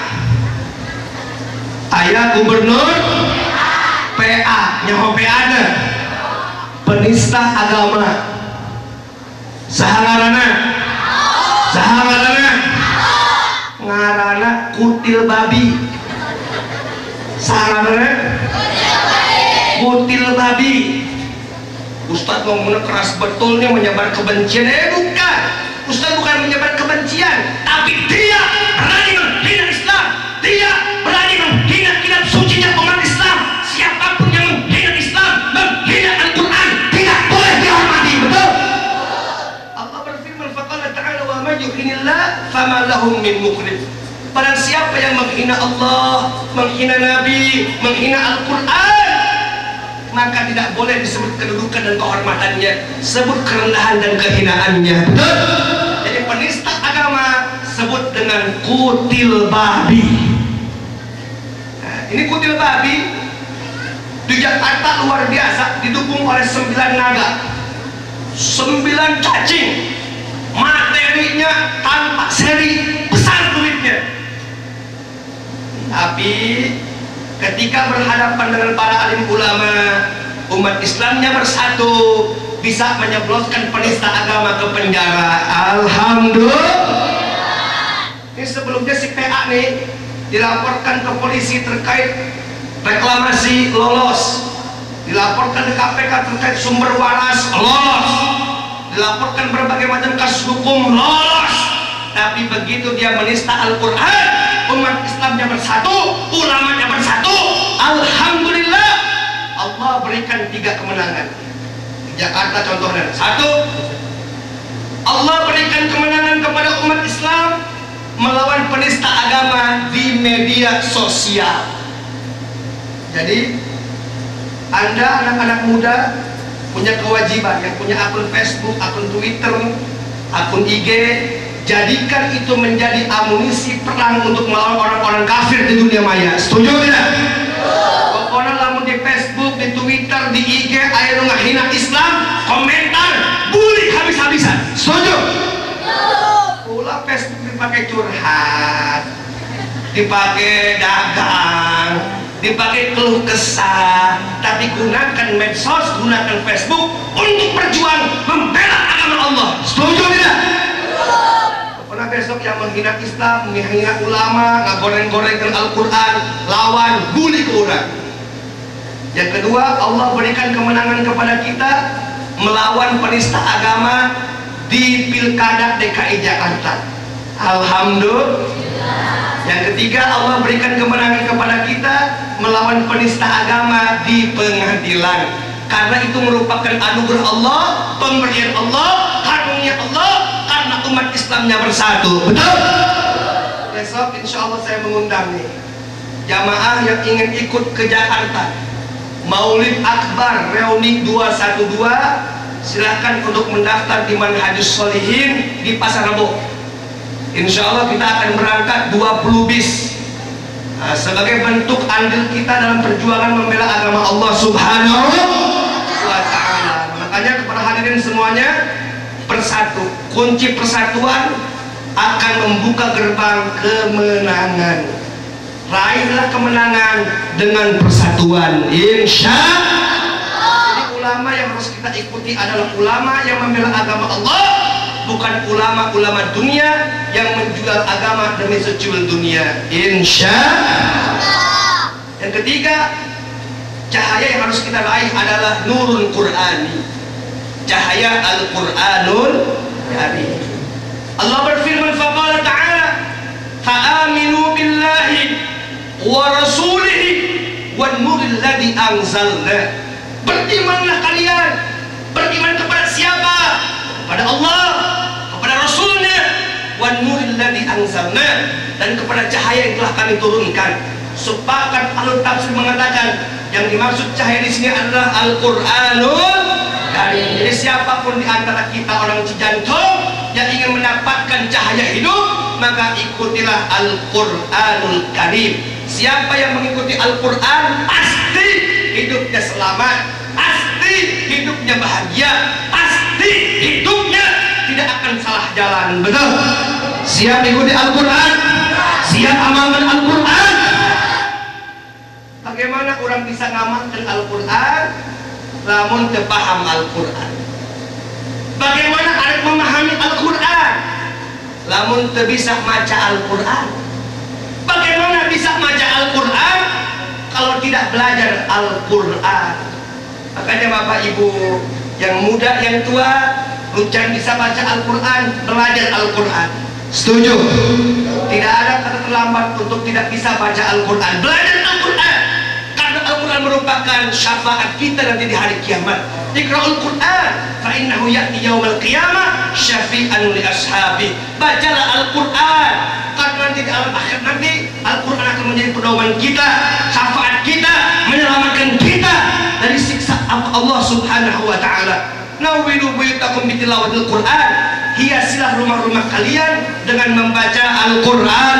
ayah gubernur PA, nyaho PA ada penista agama. Saharana ngarana kutil babi. Saharana kutil babi. Ustaz ngomongnya keras betul nih, menyebar kebencian. Bukan, Ustaz bukan menyebar kebencian, tapi dia berani menghina Islam, dia berani menghina kitab sucinya umat Islam. Siapapun yang menghina Islam, menghina Al-Quran, tidak boleh dihormati. Betul? Fama lahum min mukrim. Barang siapa yang menghina Allah, menghina Nabi, menghina Al-Quran, maka tidak boleh disebut kedudukan dan kehormatannya, sebut kerendahan dan kehinaannya. Betul? Jadi penista agama sebut dengan kutil babi. Nah, ini kutil babi di Jakarta luar biasa, didukung oleh 9 naga, 9 cacing. Materinya tanpa seri, besar duitnya. Tapi ketika berhadapan dengan para alim ulama, umat Islamnya bersatu, bisa menyebloskan penista agama ke penjara. Alhamdulillah. Ini sebelumnya si PA nih dilaporkan ke polisi terkait reklamasi, lolos. Dilaporkan ke KPK terkait sumber waras, lolos. Dilaporkan berbagai macam kasus hukum, lolos. Tapi begitu dia menista Al-Quran, umat Islamnya bersatu, ulamanya bersatu, alhamdulillah, Allah berikan 3 3 kemenangan di Jakarta contohnya. 1, Allah berikan kemenangan kepada umat Islam melawan penista agama di media sosial. Jadi Anda anak-anak muda punya kewajiban, yang punya akun Facebook, akun Twitter, akun IG, jadikan itu menjadi amunisi perang untuk melawan orang-orang kafir di dunia maya. Setuju tidak? Pokoknya lamun di Facebook, di Twitter, di IG ayo ngahina Islam, komentar, bully habis-habisan. Setuju? Pula Facebook dipakai curhat, dipakai dagang, dipakai keluh kesah, tapi gunakan medsos, gunakan Facebook untuk berjuang membela agama Allah. Setuju tidak? Pernah besok yang menghina Islam, menghina ulama, ngagoreng-gorengkan Al-Quran, lawan, bully ke orang. Yang kedua, Allah berikan kemenangan kepada kita melawan penista agama di Pilkada DKI Jakarta. Alhamdulillah. Yang ketiga, Allah berikan kemenangan kepada kita melawan penista agama di pengadilan, karena itu merupakan anugerah Allah, pemberian Allah, karunia Allah, karena umat Islamnya bersatu. Betul? Besok insya Allah saya mengundang nih jamaah yang ingin ikut ke Jakarta, Maulid Akbar reuni 212, silahkan untuk mendaftar di Manhajus Sholihin di Pasar Rebo. Insya Allah kita akan berangkat 20 bis sebagai bentuk andil kita dalam perjuangan membela agama Allah Subhanahu wa ta'ala. Makanya kepada hadirin semuanya, bersatu, kunci persatuan akan membuka gerbang kemenangan. Raihlah kemenangan dengan persatuan, insya Allah. Jadi ulama yang harus kita ikuti adalah ulama yang membela agama Allah, bukan ulama-ulama dunia yang menjual agama demi secuil dunia, insya Allah. Yang ketiga, cahaya yang harus kita raih adalah nurul Qur'ani, cahaya Al-Qur'anul Karim. Allah berfirman, faqala ta'ala, fa'aminu billahi wa rasulihi wan nuril ladzi anzalna. Berimanlah kalian, beriman kepada siapa? Kepada Allah, kepada Rasulnya, wan nuril ladzi anzalna, dan kepada cahaya yang telah kami turunkan. Sepakat ahli tafsir mengatakan yang dimaksud cahaya di sini adalah Al-Qur'anul Karim. Jadi siapapun di antara kita orang Cijantung yang ingin mendapatkan cahaya hidup, maka ikutilah Al-Qur'anul Karim. Siapa yang mengikuti Al-Quran pasti hidupnya selamat, pasti hidupnya bahagia, pasti hidupnya tidak akan salah jalan. Betul? Siap ikuti Al-Quran, siap amalkan Al-Quran. Bagaimana orang bisa ngamalkan Al-Quran namun tidak paham Al-Quran? Bagaimana ada memahami Al-Quran namun tidak bisa baca Al-Quran? Bagaimana bisa baca Al-Quran kalau tidak belajar Al-Quran? Makanya Bapak Ibu yang muda, yang tua, jangan bisa baca Al-Quran, belajar Al-Quran. Setuju? Tidak ada kata terlambat untuk tidak bisa baca Al-Quran. Belajar Al-Quran, karena Al-Quran merupakan syafaat kita nanti di hari kiamat. Iqra'ul Quran fa innahu ya'ti yaumal qiyamah syafi'an li ashabi. Bacalah Al-Quran, karena nanti di alam akhir nanti Al-Quran akan menjadi pedoman kita, syafaat kita, menyelamatkan kita dari siksa Allah Subhanahu wa ta'ala. Nawwiru buyutakum bitilawatil Quran, hiasilah rumah-rumah kalian dengan membaca Al-Quran.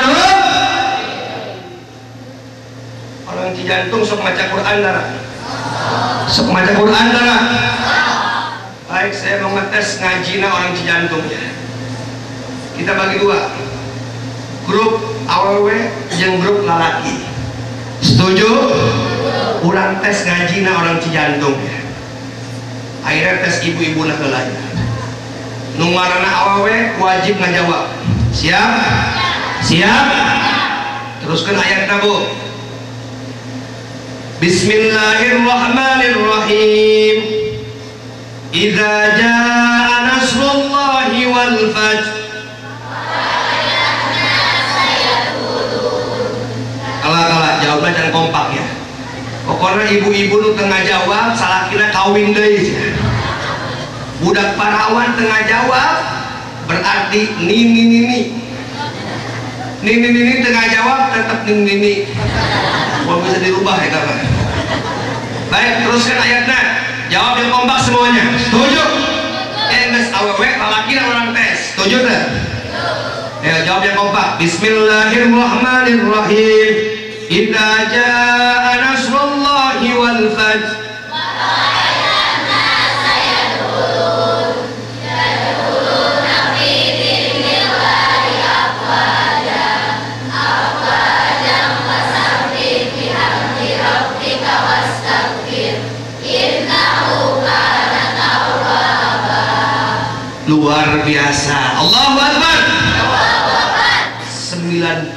Orang Cijantung sok baca Quran darah, sok baca Quran darah. Baik, saya mau ngetes ngajina orang Cijantung ya. Kita bagi dua, grup awewe yang grup lalaki. Setuju? Urang tes ngajina orang Cijantung ya. Akhirnya tes ibu-ibu nak lain. Nungarana awewe wajib ngajawab. Siap? Siap? Teruskan ayatnya Bu. Bismillahirrahmanirrahim. Idza jaa nasrullahi wal fath. Kalah jawabnya jangan kompak ya. Pokoknya ibu-ibu nu tengah jawab salakina kawin deui. Budak parawan tengah jawab berarti nini tengah jawab tetap nini. Kalau bisa dirubah ya kan. Baik, teruskan ayatnya. Jawab yang kompak semuanya. Setuju? Geus awewe lalaki orang tes. Setuju tak? Ya, jawab yang kompak. Bismillahirrahmanirrahim. Idza jaa nasrullahi wal fath. Luar biasa. Allahu Akbar. 90.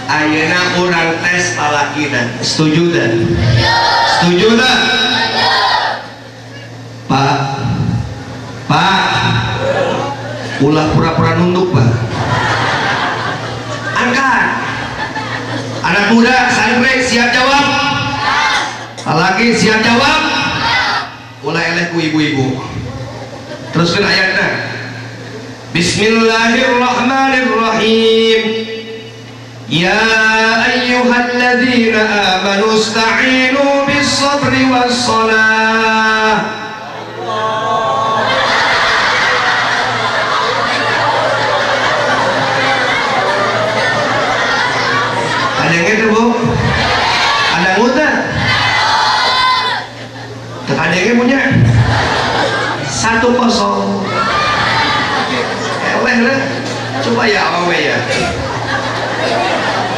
Ayeuna urang tes lalakina. Setuju dan? Setuju dan? Pak, ulah pura-pura nunduk Pak. Angkat. Anak muda santri siap jawab. Lalaki siap jawab. Mulai eleh ku ibu-ibu. Teruskan ayatnya. Bismillahirrahmanirrahim. Ya ayyuhalladzina amanu ista'inu bis-sabri was-salah. Ada yang itu Bu? Ada ngutang? Ada yang punya 1-0. Eleh lah. Coba ya awe ya.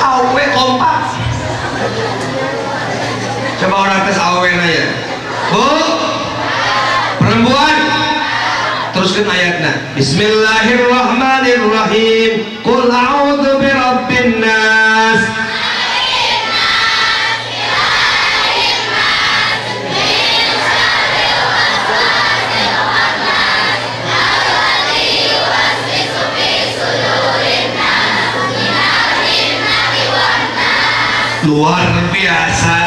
Awe kompak. Coba orang tes awe nanya. Bu, perempuan. Teruskan ayatnya. Bismillahirrahmanirrahim. Qul a'udzu birabbin nas. Luar biasa.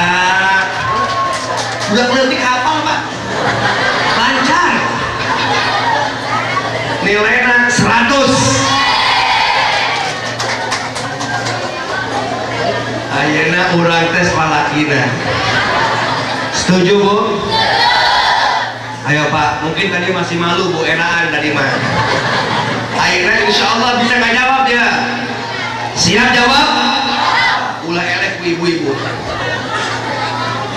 Udah letik hafal Pak. Lancar. Nilainya 100. Ayeuna urang tes palakina. Setuju Bu? Ayo Pak, mungkin tadi masih malu Bu, enakan tadi mah. Ayeuna insyaallah bisa nggak jawab ya? Siap jawab? Ulah elek ibu-ibu.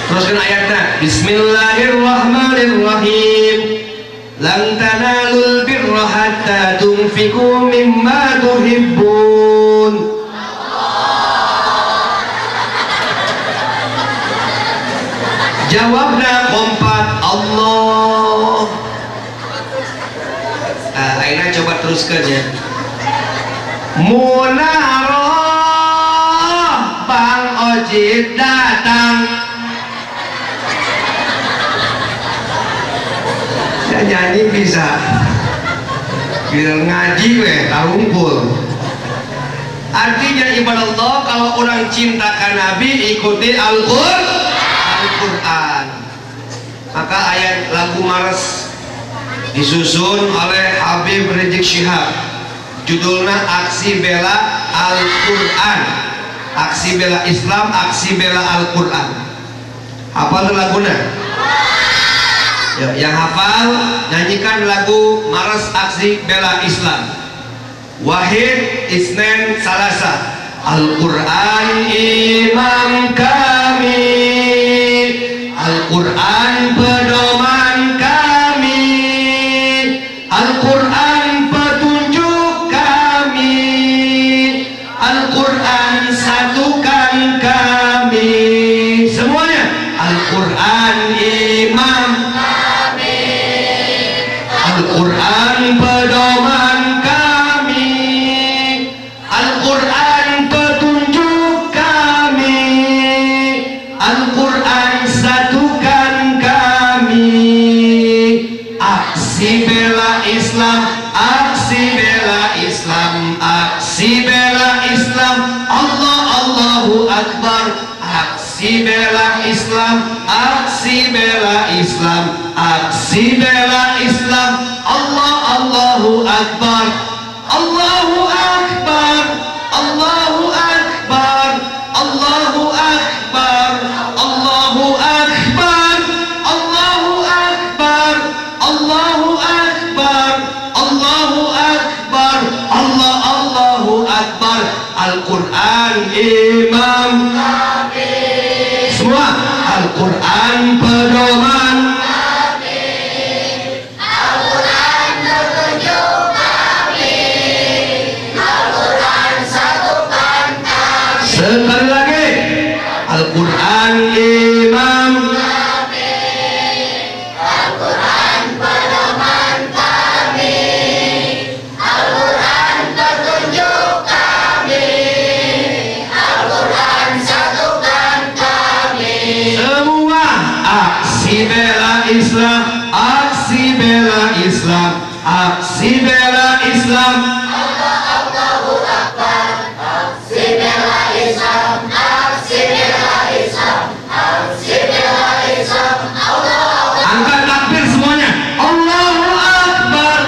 Teruskan ayatnya. Bismillahirrahmanirrahim. Lan tanalul birra hatta tunfiqu mimma tuhibbun. Jawabnya kompak Allah. Aina coba teruskan ya. Munaro Bang Ojid datang. Saya nyanyi bisa. Bila ngaji weh tarumpul. Artinya ibadah Allah, kalau orang cintakan Nabi ikuti Al-Quran. Maka ayat lagu Mars disusun oleh Habib Rizik Syihab. Judulnya Aksi Bela Al-Quran. Aksi bela Islam, aksi bela Al-Quran. Hafal lagunya? Ya, yang hafal nyanyikan lagu Maras Aksi Bela Islam. Wahid Isnen Salasa. Al-Quran imam kami, Al-Quran pedoman kami, Al-Quran petunjuk kami, Al-Quran satukan kami. Semuanya. Al-Quran imam kami, Al-Quran pedoman kami, Al-Quran petunjuk kami, Al-Quran satukan kami. Aksi bela Islam, aksi bela Islam, aksi bela Islam. Allah Akbar. Aksi bela Islam, aksi bela Islam, aksi bela Islam. Allahu Akbar, Allahu Akbar, Allahu Akbar, Allahu Akbar, Allahu Akbar, Allahu Akbar, Allahu Akbar, Allahu Akbar, Allahu Akbar. Al-Quran imam, semua Al-Quran pedoman, Al-Quran petunjuk kami, Al-Quran satukan kami. sekali lagi Al-Quran imam, Al-Quran pedoman kami, Al-Quran petunjuk kami, Al-Quran satukan kami. semua aksi bela Islam, aksi bela Islam, aksi bela Islam. Allahu Akbar, aksi bela Islam, aksi bela Islam, aksi bela Islam. Allahu Angkat takbir semuanya. Allahu Akbar,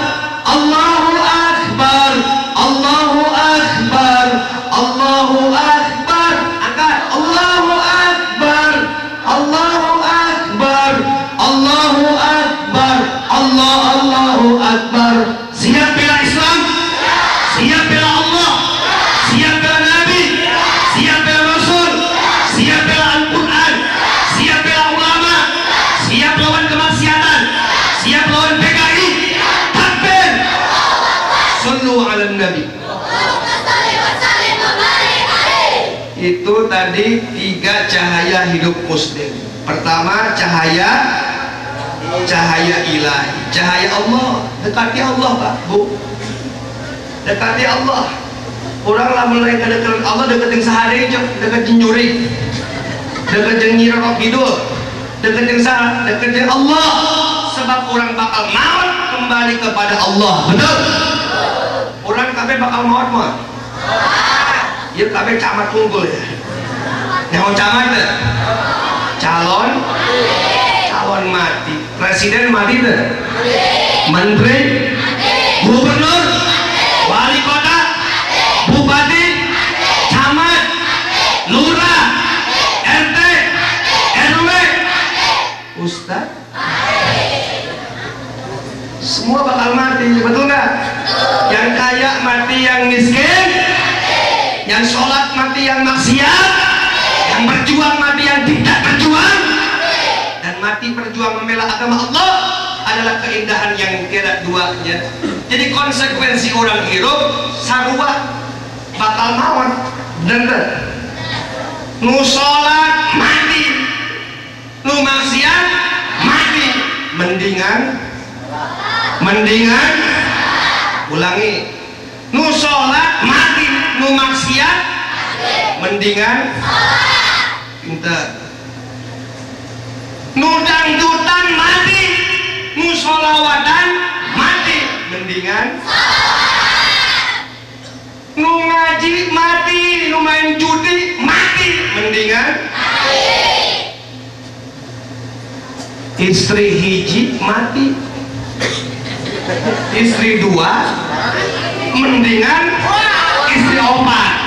Allahu Akbar, Allahu Akbar, Allahu Akbar. Angkat. Allahu Akbar, Allahu Akbar, Allahu Akbar, Allahu Akbar. Siap bela Islam? Siap bela Allah? Siap bela Nabi? Siap bela Rasul? Siap bela Al-Quran? Siap bela ulama? Siap lawan kemaksiatan? Siap lawan PKI? Takbir! Sallu ala Nabi. Itu tadi 3 cahaya hidup muslim. Pertama cahaya ilahi, cahaya Allah. Dekati Allah Pak, Bu, dekati Allah. Orang lah mulai kedekatan Allah, deketin sehari aja, deketin nyuri, deketin nyirok hidup, deketin Allah. Sebab orang bakal maut kembali kepada Allah. Betul? Orang kabeh bakal maut mah. Ya kabeh camat unggul ya. Yang mau camat deh. Calon mati. Presiden mati deh. Menteri, gubernur, wali kota, bupati, camat, lurah, RT, RW, ustaz, semua bakal mati. Betul nggak? Yang kaya mati, yang miskin, yang sholat mati, yang maksiat, yang berjuang mati, yang tidak berjuang, dan mati berjuang membela agama Allah adalah keindahan yang tiada duanya. Jadi konsekuensi orang hidup sarua bakal mawon. Bener. Nu sholat mati, nu maksiat mati. Mendingan ulangi, nu sholat mati, nu maksiat mendingan pinter. Nu dangdutan mati, nu sholawatan mati, mendingan nu ngaji mati, nu main judi mati, mendingan istri hiji mati, istri 2 mendingan istri 4.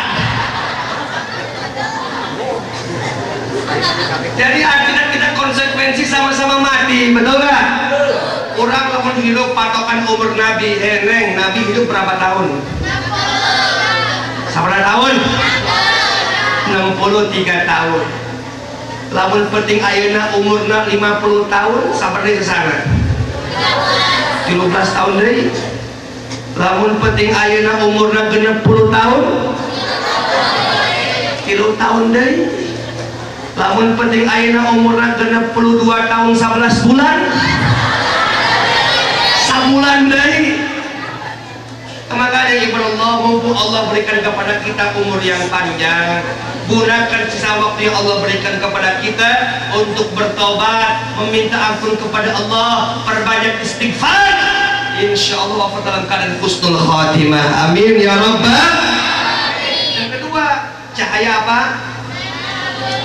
Jadi artinya kita konsekuensi sama-sama mati. Betul nggak? Orang lamun hidup patokan umur Nabi, Neng, Nabi hidup berapa tahun? Berapa tahun? 63 tahun. Lamun penting ayeuna umurna 50 tahun, seperti ke sana 13 tahun deh. Lamun penting ayeuna umurna 60 tahun, 3 tahun deh. Lamun penting ayeuna umurna 62 tahun 11 bulan, sabulan deh. Makanya ibarat Allah, mumpung Allah berikan kepada kita umur yang panjang, gunakan sisa waktu yang Allah berikan kepada kita untuk bertobat, meminta ampun kepada Allah, perbanyak istighfar. Insya Allah dalam keadaan husnul khatimah. Amin ya rabbal. Yang kedua, cahaya apa?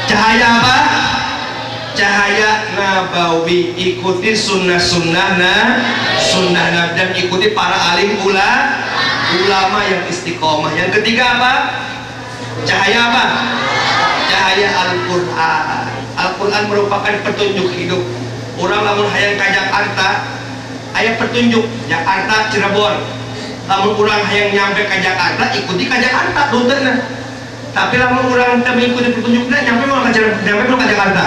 Cahaya apa? Cahaya nabawi. Ikuti sunnah-sunnah sunnah nabi dan ikuti para alim ulama yang istiqomah. Yang ketiga apa? Cahaya apa? Cahaya Al-Quran. Al-Quran merupakan petunjuk hidup. Orang lamun hayang ka Jakarta aya petunjuk Jakarta Cirebon. Lamun orang hayang nyampe ke Jakarta ikuti ke Jakarta rutena. Tapi lamun orang teu mengikuti petunjuknya nyampe mau ke Jakarta.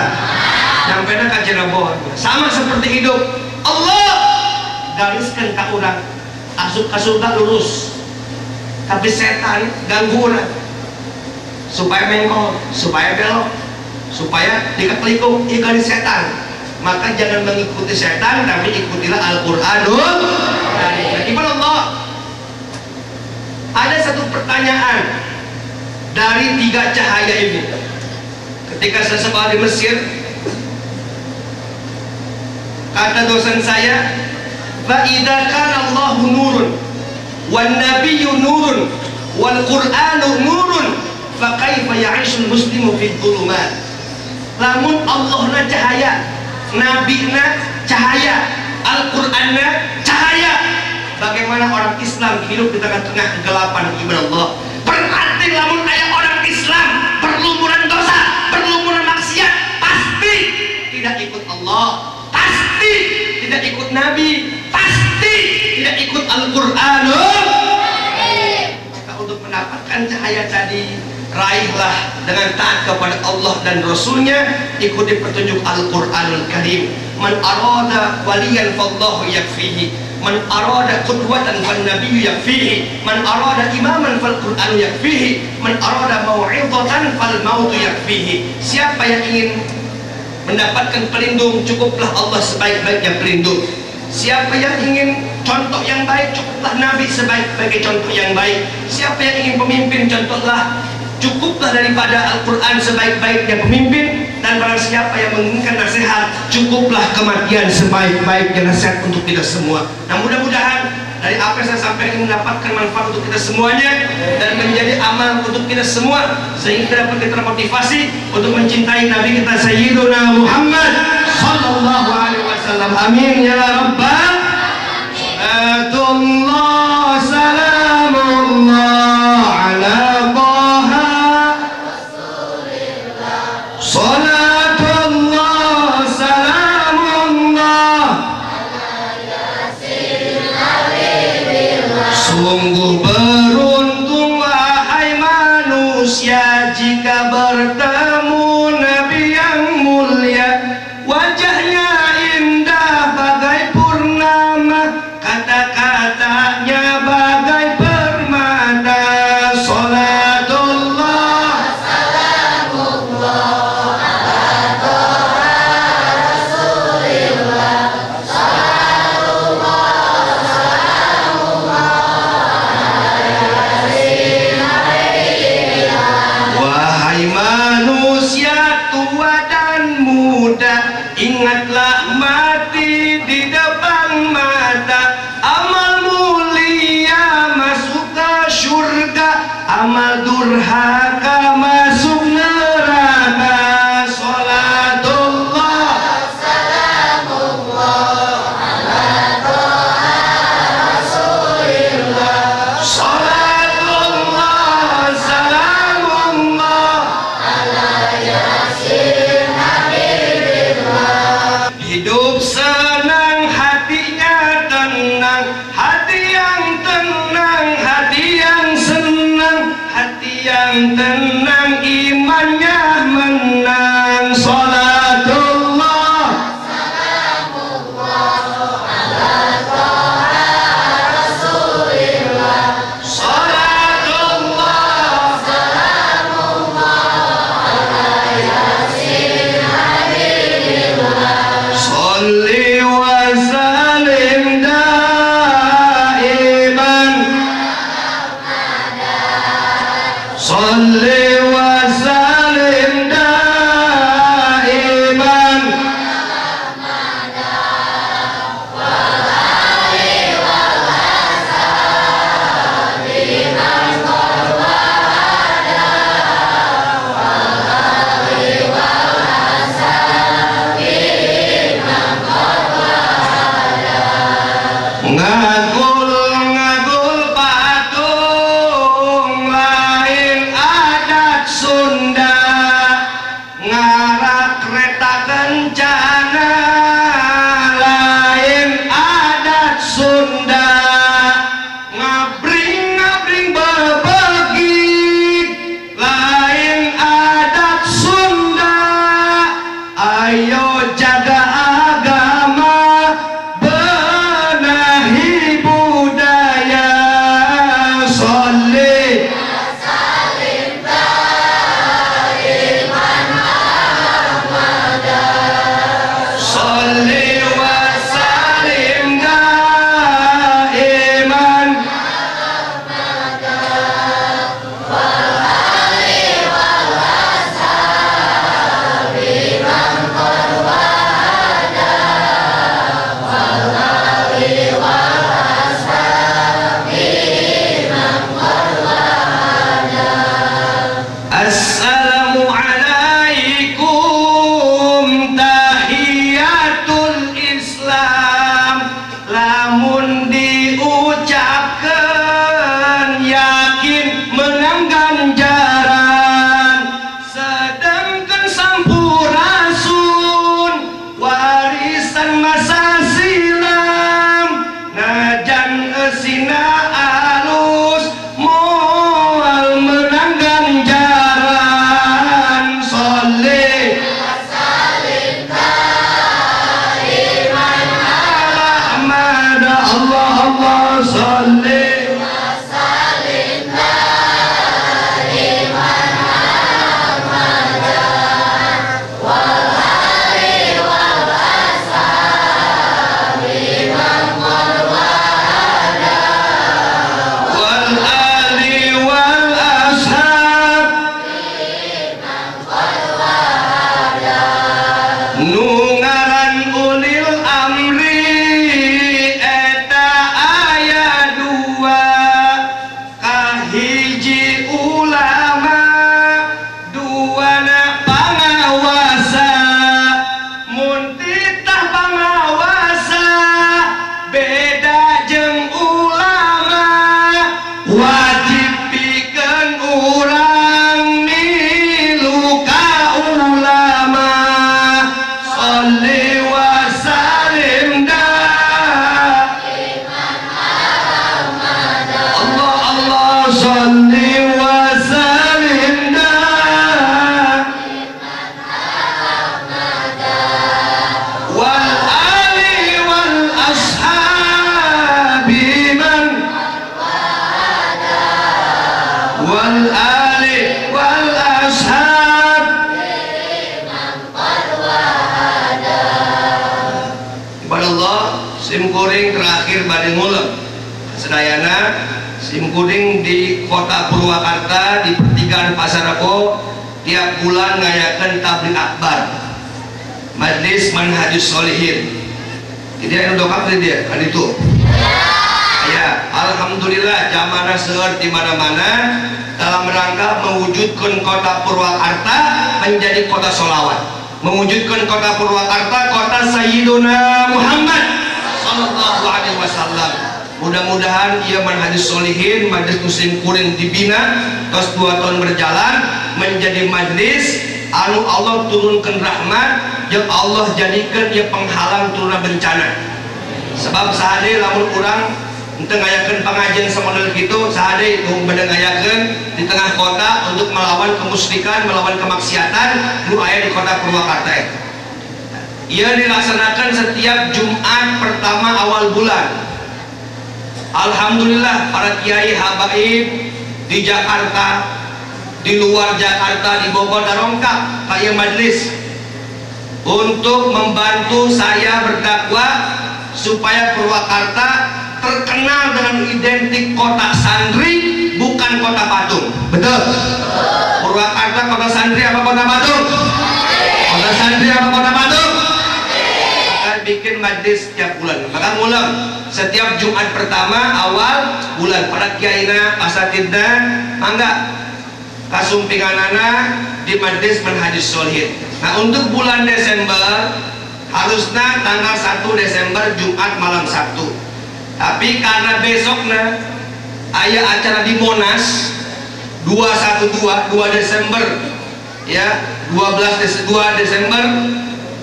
Nyampe ke Cirebon. Sama seperti hidup. Allah gariskan ke orang asup ke surga lurus. Tapi setan ganggu orang supaya mengkol, supaya belok, supaya dikeklikung ikut setan. Maka jangan mengikuti setan, tapi ikutilah Al-Quranul Karim. Allah, ada satu pertanyaan dari 3 cahaya ini. Ketika saya sekolah di Mesir, kata dosen saya, fa idza kana Allahu nurun wan nabiyyu nurun wal Qur'anu nurun fa kaifa ya'ishul muslimu fid dhulumat. Lamun Allahna cahaya, Nabi-na cahaya, Al-Qur'anna cahaya, bagaimana orang Islam hidup di tengah-tengah kegelapan ibadah Allah? Berarti lamun aya orang Islam berlumuran dosa, berlumuran maksiat, pasti tidak ikut Allah, pasti tidak ikut Nabi, pasti tidak ikut Al-Qur'anul Karim. Maka untuk mendapatkan cahaya tadi, raihlah dengan taat kepada Allah dan Rasulnya, ikuti petunjuk Al-Quranul Karim. Man arada waliyan fallahu yakfihi, man arada qudwatan fan nabiyyu yakfihi, man arada imaman fal Qur'anu yakfihi, man arada mau'izatan fal mautu yakfihi. Siapa yang ingin mendapatkan pelindung, cukuplah Allah sebaik-baiknya pelindung. Siapa yang ingin contoh yang baik, cukuplah Nabi sebaik-baiknya contoh yang baik. Siapa yang ingin pemimpin, contohlah, cukuplah daripada Al-Quran sebaik-baiknya pemimpin. Dan barang siapa yang menginginkan nasihat, cukuplah kematian sebaik-baiknya nasihat untuk kita semua. Nah, mudah-mudahan dari apa yang saya sampaikan ini mendapatkan manfaat untuk kita semuanya dan menjadi amal untuk kita semua, sehingga dapat kita termotivasi untuk mencintai Nabi kita Sayyiduna Muhammad sallallahu alaihi wasallam. Amin ya rabbal alamin. Salamullah ala Salatullah salamullah. Sungguh beruntung wahai manusia jika bertemu Nabi yang mulia. Wajahnya indah bagai purnama, kata-katanya bagai permata. Salatullah ingatlah mati di depan mata. Amal mulia masuk ke surga, amal durhaka masuk neraka. Salatullah salamullah ala toha rasulillah. Salatullah salamullah ala yasin habibillah. Hidup senang, hatinya tenang, hati yang tenang, hati yang senang, hati yang tenang, imannya menang. Salatullah salamullah ala toha rasulillah. Salatullah salamullah ala yasin habibillah. Salli wa salim daiman, salli wa salim daiman, bade ngulem sedayana simkuring di kota Purwakarta di pertigaan Pasar Rebo tiap bulan ngayakeun tabligh akbar Majelis Manhajus Sholihin. Jadi anu dokap dia kan itu. Ya, alhamdulillah jamaah seueur di mana-mana dalam rangka mewujudkan kota Purwakarta menjadi kota sholawat, mewujudkan kota Purwakarta kota Sayyiduna Muhammad sallallahu alaihi wasallam. Mudah-mudahan ia Manhajus Sholihin Majelis Muslim Kuring dibina terus 2 tahun berjalan menjadi majelis anu Allah turunkan rahmat yang Allah jadikan ia penghalang turun bencana. Sebab sehari lamun kurang untuk ngayakeun pengajian samodel gitu sehari itu ngayakeun di tengah kota untuk melawan kemusyrikan, melawan kemaksiatan nu aya di kota Purwakarta. Ia dilaksanakan setiap Jumat pertama awal bulan. Alhamdulillah para kiai habaib di Jakarta, di luar Jakarta, di Bogor dan lengkap kayak majelis untuk membantu saya berdakwah supaya Purwakarta terkenal dengan identik kota santri bukan kota patung. Betul? Purwakarta kota santri apa kota patung? Kota santri apa kota patung? Akan bikin majelis setiap bulan. Maka ngulang setiap Jumat pertama awal bulan para kiaina asatidna mangga kasumpinganana di Majelis Manhajus Sholihin. Nah untuk bulan Desember harusnya tanggal 1 Desember Jumat malam Sabtu. Tapi karena besoknya aya acara di Monas 2 Desember ya 2 Desember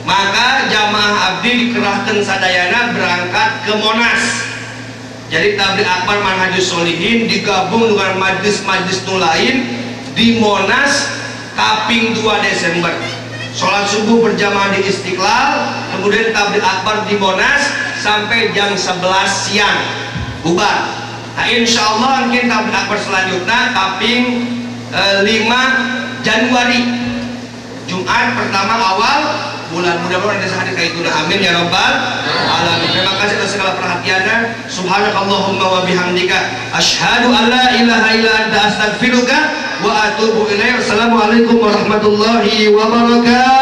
maka jamaah abdi dikerahkan sadayana berangkat ke Monas. Jadi tabligh akbar Manhajus Sholihin digabung dengan majlis-majlis lain di Monas kaping 2 Desember. Sholat subuh berjamaah di Istiqlal, kemudian tabligh akbar di Monas sampai jam 11 siang bubar. Nah insya Allah mungkin tabligh akbar selanjutnya kaping 5 Januari Jumat pertama awal bulan. Mudah-mudahan ada sehari kayak itu. Amin ya rabbal alamin. Terima kasih atas segala perhatiannya. Subhanakallahumma wa bihamdika asyhadu an la ilaha illa anta astaghfiruka wa atubu ilaik. Assalamualaikum warahmatullahi wabarakatuh.